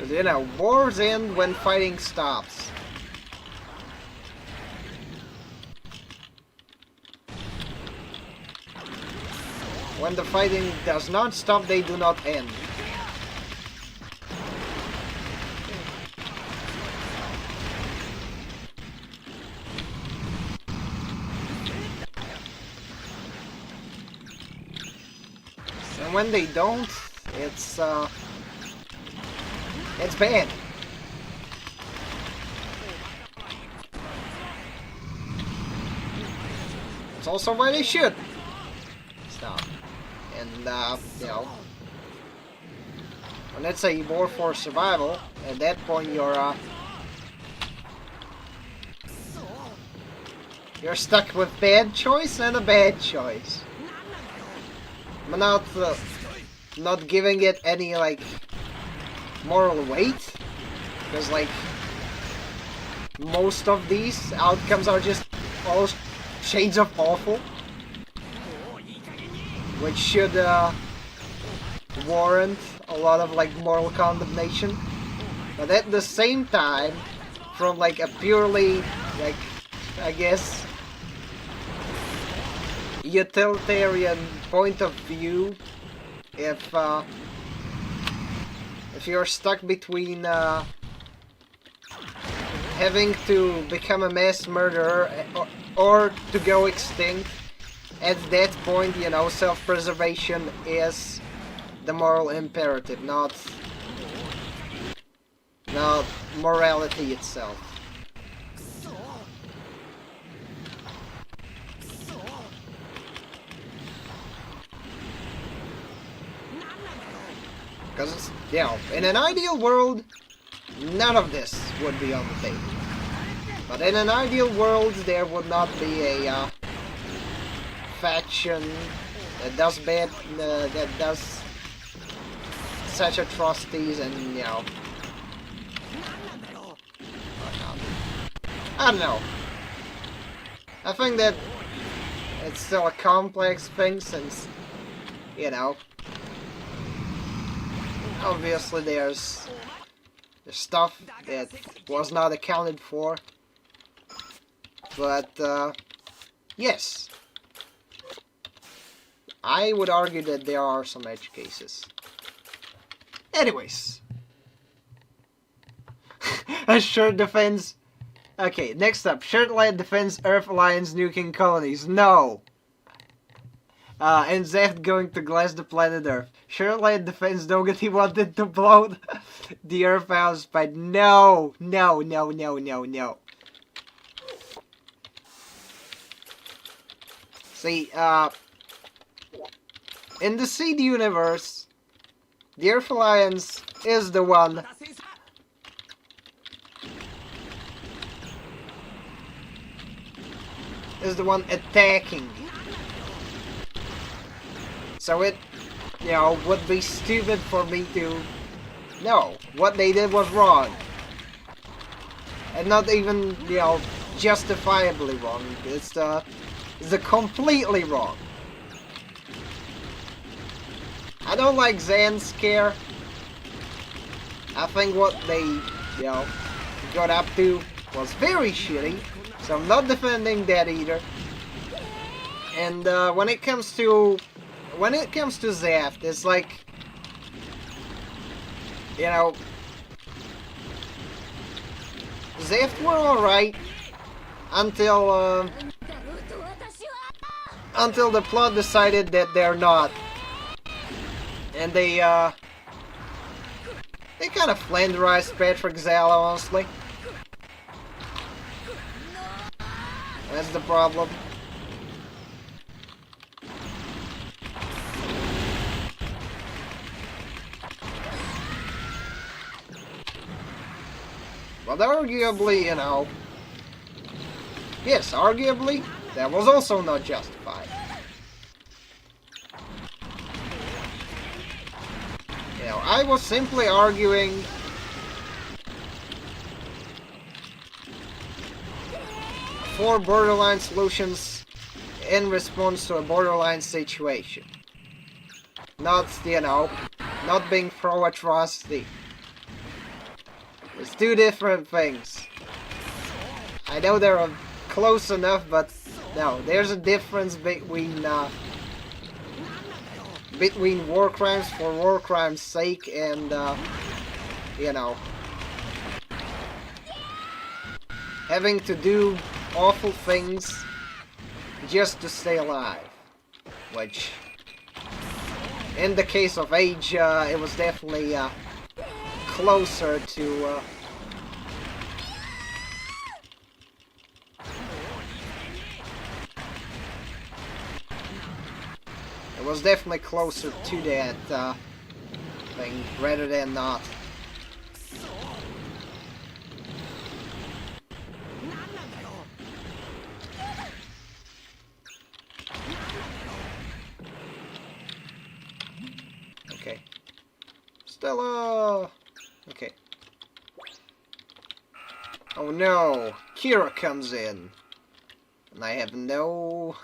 you know, wars end when fighting stops. When the fighting does not stop, they do not end. And when they don't, it's bad. It's also why they should stop. And, you know, when it's a war for survival, at that point you're stuck with bad choice and a bad choice. I'm not giving it any, like, moral weight, because, like, most of these outcomes are just all shades of awful, which should warrant a lot of, like, moral condemnation. But at the same time, from, like, a purely, like, I guess, utilitarian point of view, if you're stuck between having to become a mass murderer or to go extinct, at that point, you know, self-preservation is the moral imperative, not morality itself. Because, you know, in an ideal world, none of this would be on the table. But in an ideal world, there would not be a faction that does bad, that does such atrocities, and, you know, I don't know. I think that it's still a complex thing, since, you know, obviously there's stuff that was not accounted for, but yes, I would argue that there are some edge cases. Anyways, Assured defends. Okay, next up, Shirtlight defends Earth Alliance nuking colonies. No. And Zeth going to glass the planet Earth. Shirtlight defends Doggett. He wanted to blow the Earth house, but no. No, no, no, no, no. See, in the Seed universe, the Earth Alliance is the one attacking. So it, you know, would be stupid for me to... No, what they did was wrong. And not even, you know, justifiably wrong. It's completely wrong. I don't like Zan's scare. I think what they, you know, got up to was very shitty, so I'm not defending that either. And when it comes to Zaft, it's like, you know, Zaft were alright until the plot decided that they're not, and they kind of flanderized Patrick Zala, honestly. That's the problem. But arguably, you know, yes, arguably, that was also not justified. You know, I was simply arguing for borderline solutions in response to a borderline situation. Not, you know, not being pro-atrocity. It's two different things. I know they're close enough, but no, there's a difference between war crimes for war crimes' sake and, you know, having to do awful things just to stay alive. Which, in the case of Age, it was definitely closer to it was definitely closer to that thing rather than not. Okay. Stella. Okay. Oh no! Kira comes in! And I have no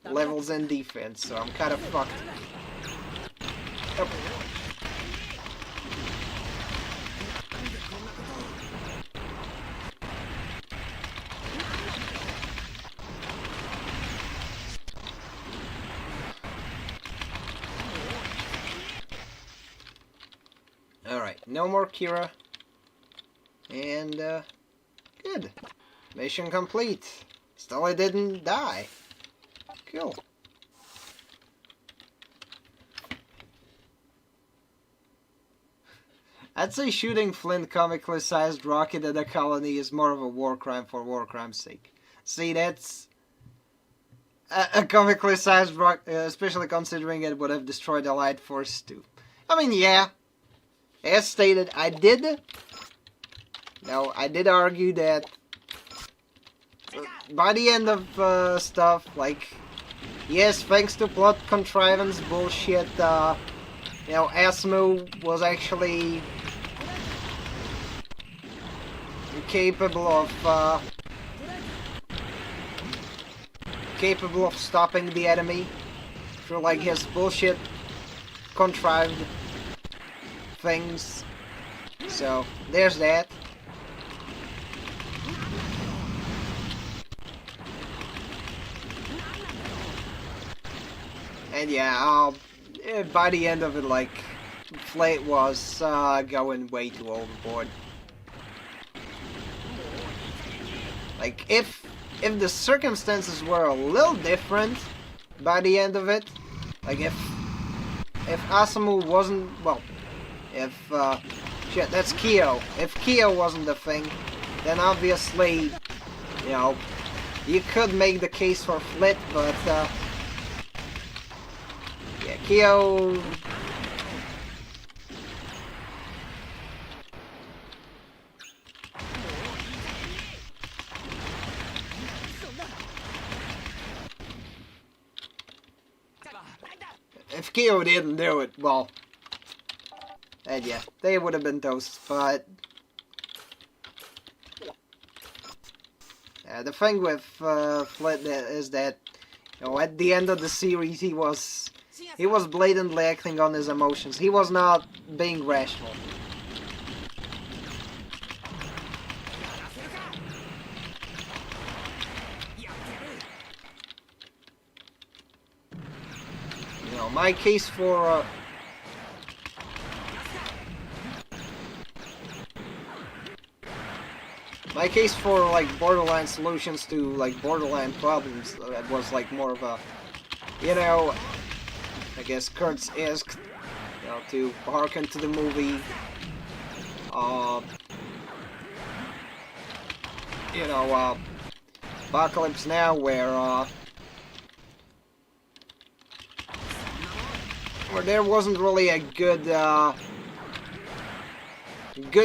levels in defense, so I'm kind of fucked. Oh. Alright, no more Kira. And, good. Mission complete. Still I didn't die. Cool. I'd say shooting Flint comically sized rocket at a colony is more of a war crime for war crime's sake. See, that's a comically sized rocket, especially considering it would have destroyed the Light Force too. I mean, yeah. As stated, I did argue that by the end of stuff, like, yes, thanks to plot contrivance bullshit, you know, Asmu was actually capable of stopping the enemy through, like, his bullshit contrived things. So, there's that. And yeah, by the end of it, like, Flate was going way too overboard. Like, if the circumstances were a little different by the end of it, like if Asamu wasn't, well, if shit, that's Kyo. If Kyo wasn't the thing, then obviously, you know, you could make the case for Flit, but yeah, Kyo. If Kyo didn't do it, well, and yeah, they would have been toast, but the thing with Flit is that, you know, at the end of the series, he was blatantly acting on his emotions. He was not being rational. my case for like borderline solutions to like borderline problems that was like more of a, you know, I guess Kurt's asked, you know, to harken to the movie, you know, Apocalypse Now, where there wasn't really a good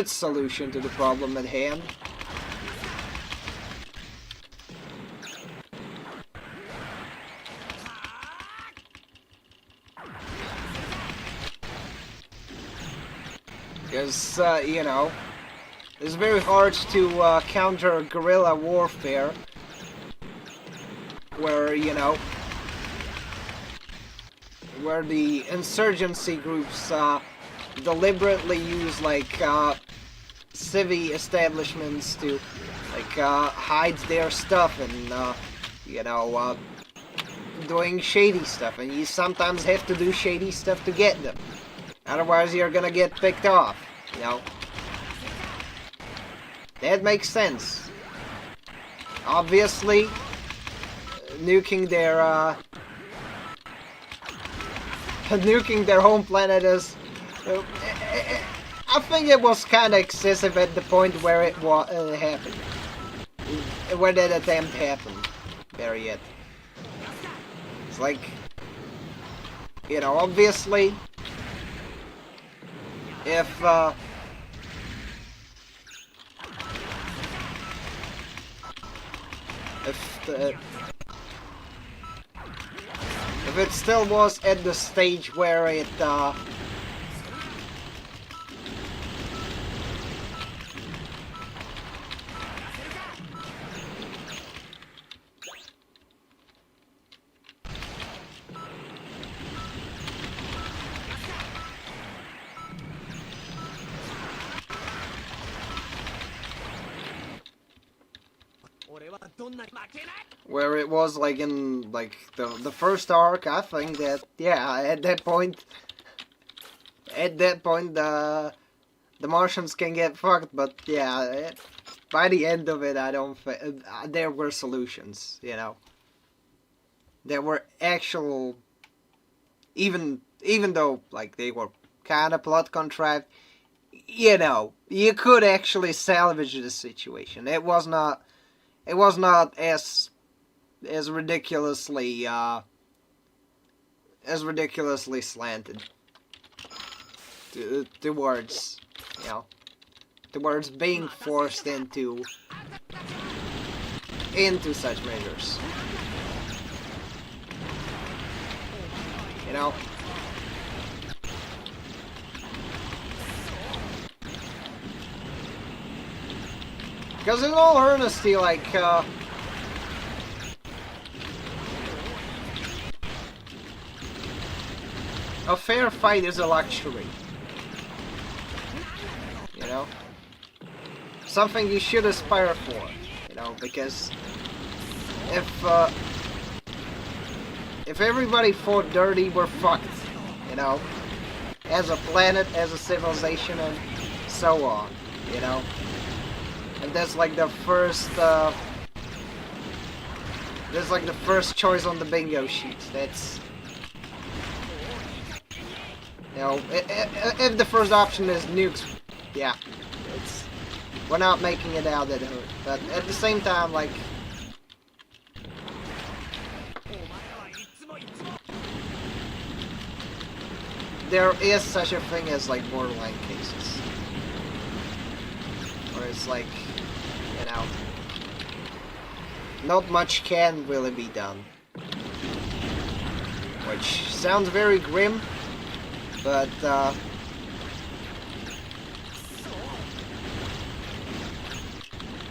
solution to the problem at hand. Because, you know, it's very hard to counter guerrilla warfare, where, you know, where the insurgency groups deliberately use, like, civvy establishments to, like, hide their stuff and, you know, doing shady stuff. And you sometimes have to do shady stuff to get them. Otherwise, you're gonna get picked off, you know. That makes sense. Obviously, nuking their home planet is... I think it was kind of excessive at the point where it happened. Where that attempt happened. There yet. It's like... You know, obviously... If it still was at the stage where it where it was like in like the first arc, I think that yeah, at that point the Martians can get fucked, but yeah, by the end of it, I don't there were solutions, you know. There were actual, even though like they were kind of plot contrived, you know, you could actually salvage the situation. It was not as ridiculously slanted towards, you know, towards being forced into such measures. You know? Because in all earnesty, like, a fair fight is a luxury. You know? Something you should aspire for. You know, because if everybody fought dirty, we're fucked. You know? As a planet, as a civilization, and so on. You know? And that's like the first, choice on the bingo sheet. That's, you know, if the first option is nukes, yeah, we're not making it out that hard. But at the same time, like, there is such a thing as like borderline cases, where it's like, you know, not much can really be done. Which sounds very grim, but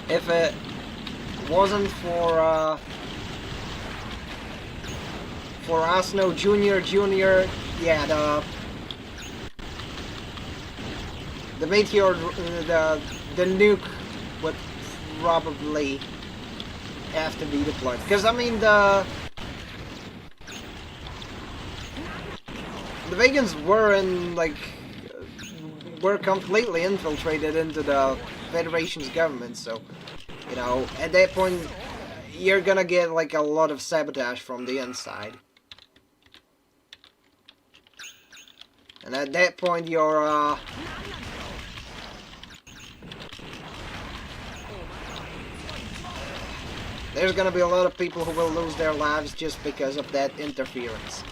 if it wasn't for Asno Jr., yeah, the meteor, the nuke would probably have to be deployed. Because, I mean, the vegans were were completely infiltrated into the Federation's government, so, you know, at that point, you're gonna get, like, a lot of sabotage from the inside. And at that point, you're, there's gonna be a lot of people who will lose their lives just because of that interference.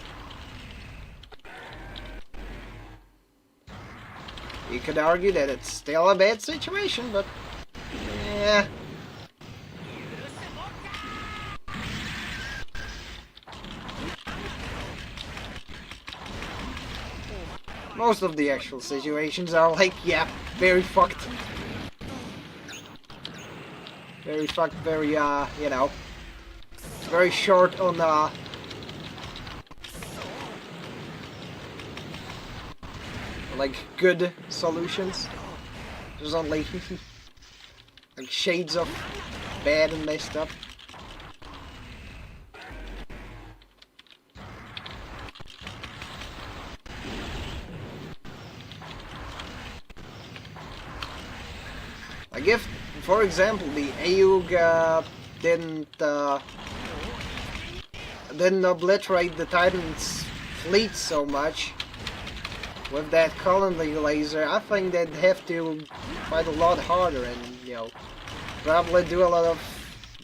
You could argue that it's still a bad situation, but yeah. Most of the actual situations are like, yeah, very fucked. Very fucked, very, you know, very short on, like, good solutions. There's only, like, shades of bad and messed up. Like, if, for example, the AUG didn't obliterate the Titan's fleet so much with that colony laser, I think they'd have to fight a lot harder and, you know, probably do a lot of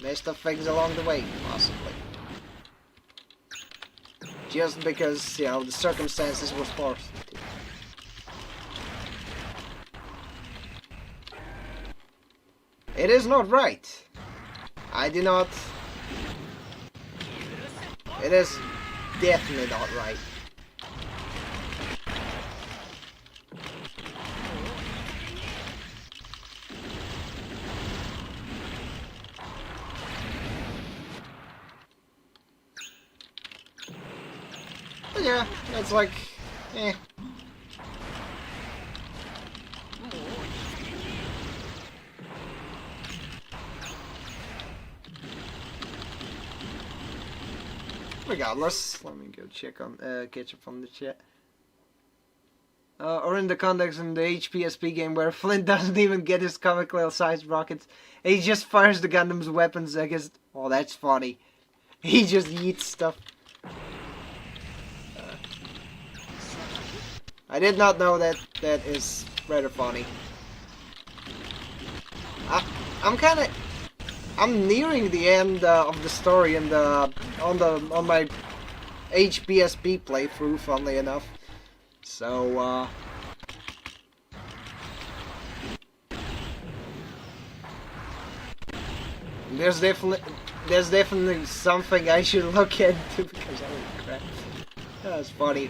messed up things along the way, possibly. Just because, you know, the circumstances were forced to. It is not right. I do not... It is definitely not right. But yeah, it's like... eh. Regardless, let me go check on catch up on the chat. Or in the context in the HPSP game where Flint doesn't even get his comical sized rockets, he just fires the Gundam's weapons against. Oh, that's funny. He just yeets stuff. I did not know that. That is rather funny. I'm nearing the end of the story in the on my HPSP playthrough, funnily enough. So there's definitely something I should look into because holy crap, that was funny.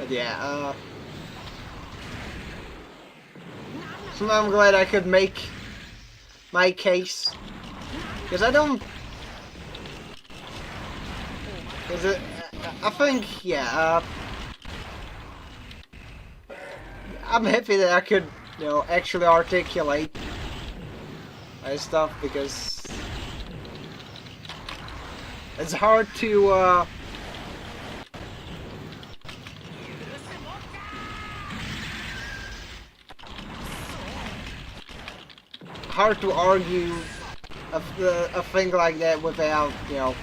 Yeah, so I'm glad I could make my case, because I don't, because I think, yeah, I'm happy that I could, you know, actually articulate my stuff, because it's hard to, argue a thing like that without, you know,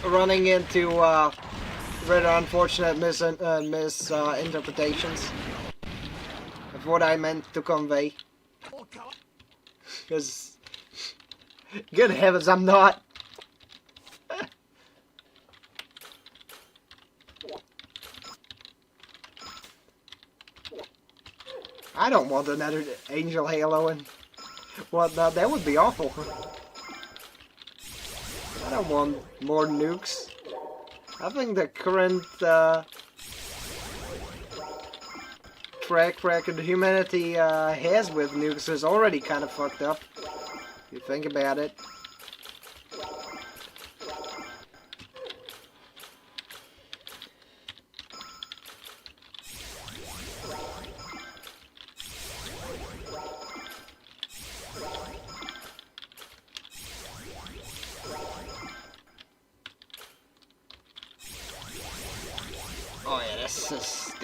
running into rather unfortunate misinterpretations of what I meant to convey. Because, good heavens, I'm not. I don't want another Angel Halo and whatnot. That would be awful. I don't want more nukes. I think the current track record humanity has with nukes is already kind of fucked up. If you think about it.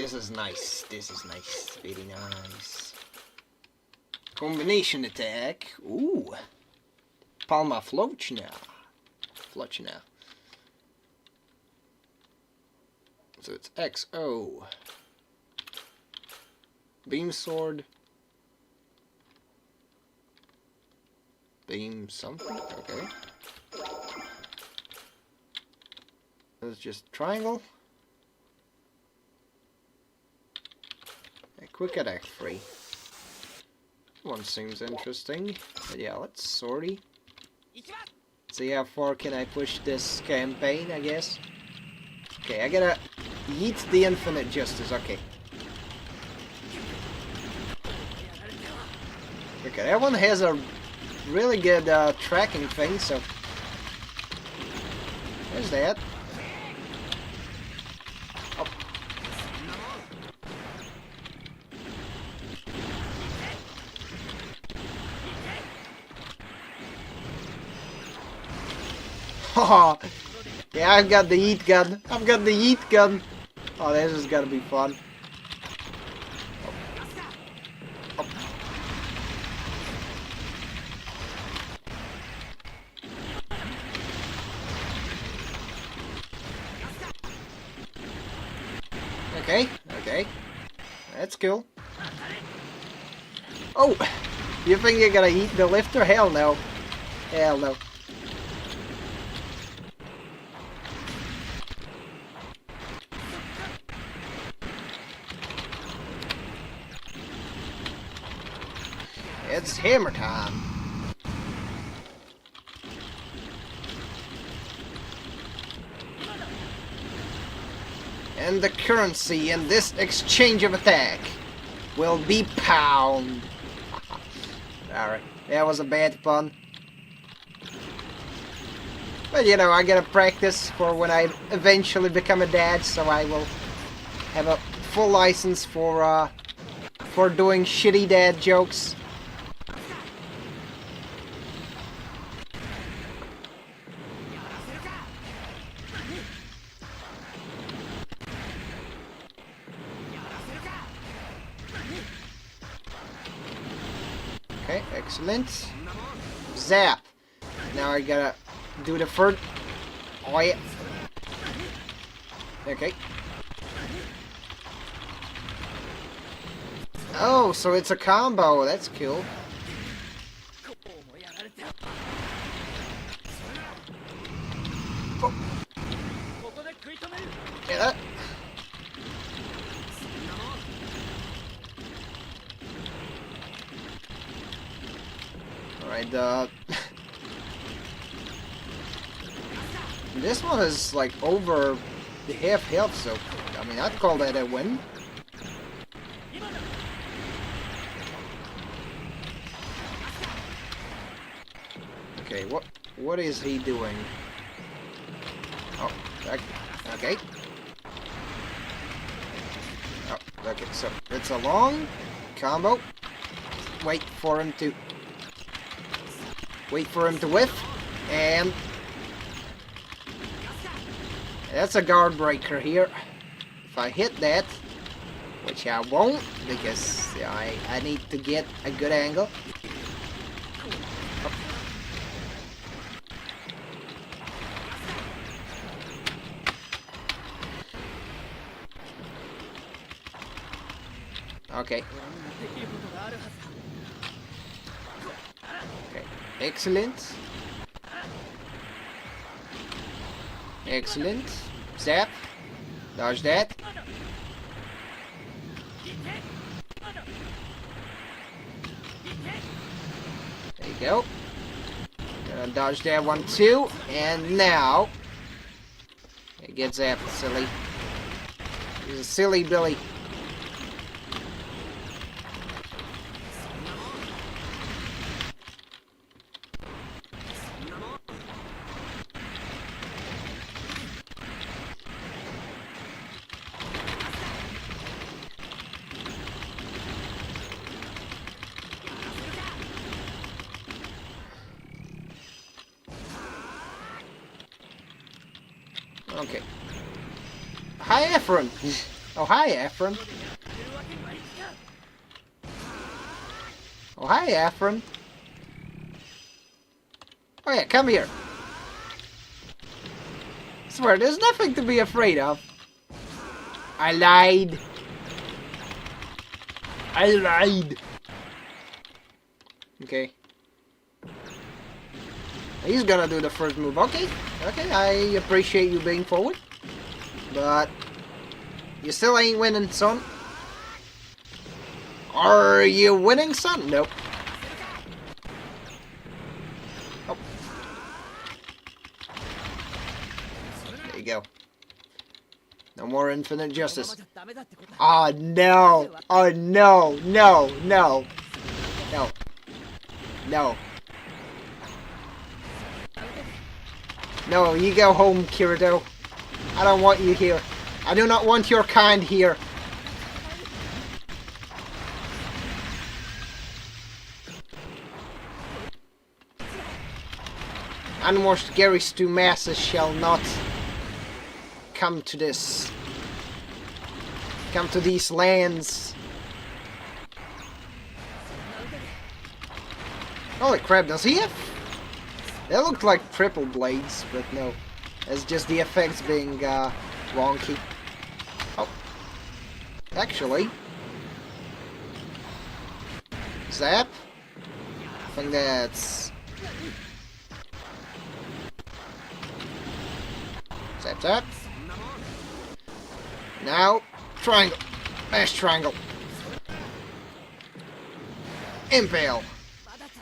This is nice. This is nice. Very nice. Combination attack. Ooh. Palma Flochna. Flochna. So it's XO. Beam sword. Beam something. Okay. It's just triangle. A quick attack 3. One seems interesting. But yeah, let's sortie. See how far can I push this campaign, I guess. Okay, I gotta yeet the infinite justice. Okay. Okay, that one has a really good tracking thing, so... There's that. Oh, yeah, I've got the yeet gun. I've got the yeet gun. Oh, this is gonna be fun. Okay, okay. That's cool. Oh! You think you're gonna eat the lifter? Hell no. Hell no. It's hammer time. And the currency in this exchange of attack will be pound. Alright, that was a bad pun. But you know, I gotta practice for when I eventually become a dad, so I will have a full license for doing shitty dad jokes. Okay, excellent. Zap. Now I gotta do the third. Oh yeah. Okay. Oh, so it's a combo. That's cool. Oh. Yeah. Alright, this one is like over the half health, so I mean I'd call that a win. Okay, what is he doing? Oh, okay. Oh, okay, so it's a long combo. Wait for him to whiff, and that's a guard breaker here. If I hit that, which I won't, because I need to get a good angle. Okay. Okay. Excellent. Excellent. Zap. Dodge that. There you go. Gonna dodge that one too. And now it gets zapped, silly. He's a silly Billy. Okay. Hi, Efren. Oh, hi, Efren. Oh, hi, Efren. Oh, yeah, come here. I swear, there's nothing to be afraid of. I lied. I lied. Okay. He's gonna do the first move. Okay. Okay, I appreciate you being forward. But you still ain't winning, son. Are you winning, son? Nope. Oh. There you go. No more infinite justice. Oh no! Oh no! No! No! No! No! No, you go home, Kirito. I don't want you here. I do not want your kind here. Unwashed Gary Stew masses shall not come to this. Come to these lands. Holy crap, does he have... They look like triple blades, but no. It's just the effects being wonky. Oh. Actually. Zap? I think that's... Zap, zap. Now, triangle. Mash triangle. Impale.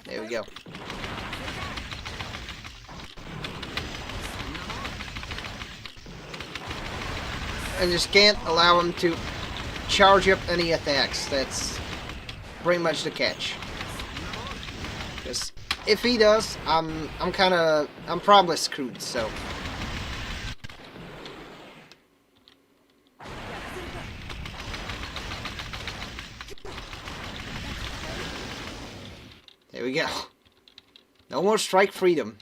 There we go. I just can't allow him to charge up any attacks. That's pretty much the catch. Because if he does, I'm probably screwed, so. There we go. No more strike freedom.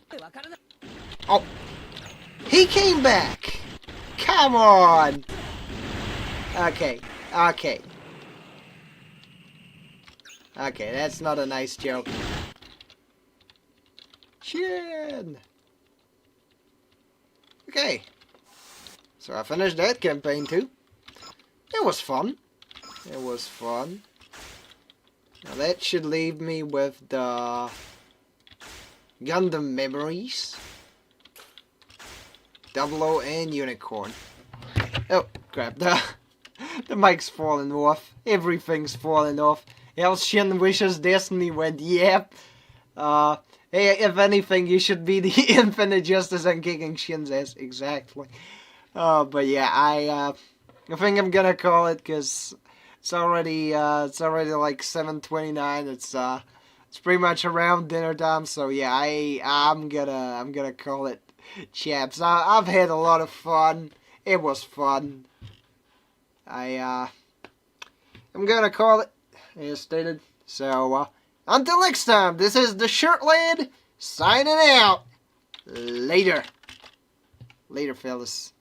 Oh! He came back! Come on! Okay, okay. Okay, that's not a nice joke. Shin! Okay. So I finished that campaign too. It was fun. It was fun. Now that should leave me with the Gundam Memories, 00 and Unicorn. Oh crap, the mic's falling off. Everything's falling off. Else Shin wishes Destiny went, yep. Hey, if anything, you should be the Infinite Justice and kicking Shin's ass. Exactly. But yeah, I think I'm gonna call it, because it's already like 7:29. It's pretty much around dinner time. So yeah, I'm gonna call it, chaps. I've had a lot of fun. It was fun. I'm gonna call it, as stated. So until next time, this is the Shirt Lad signing out. Later, fellas.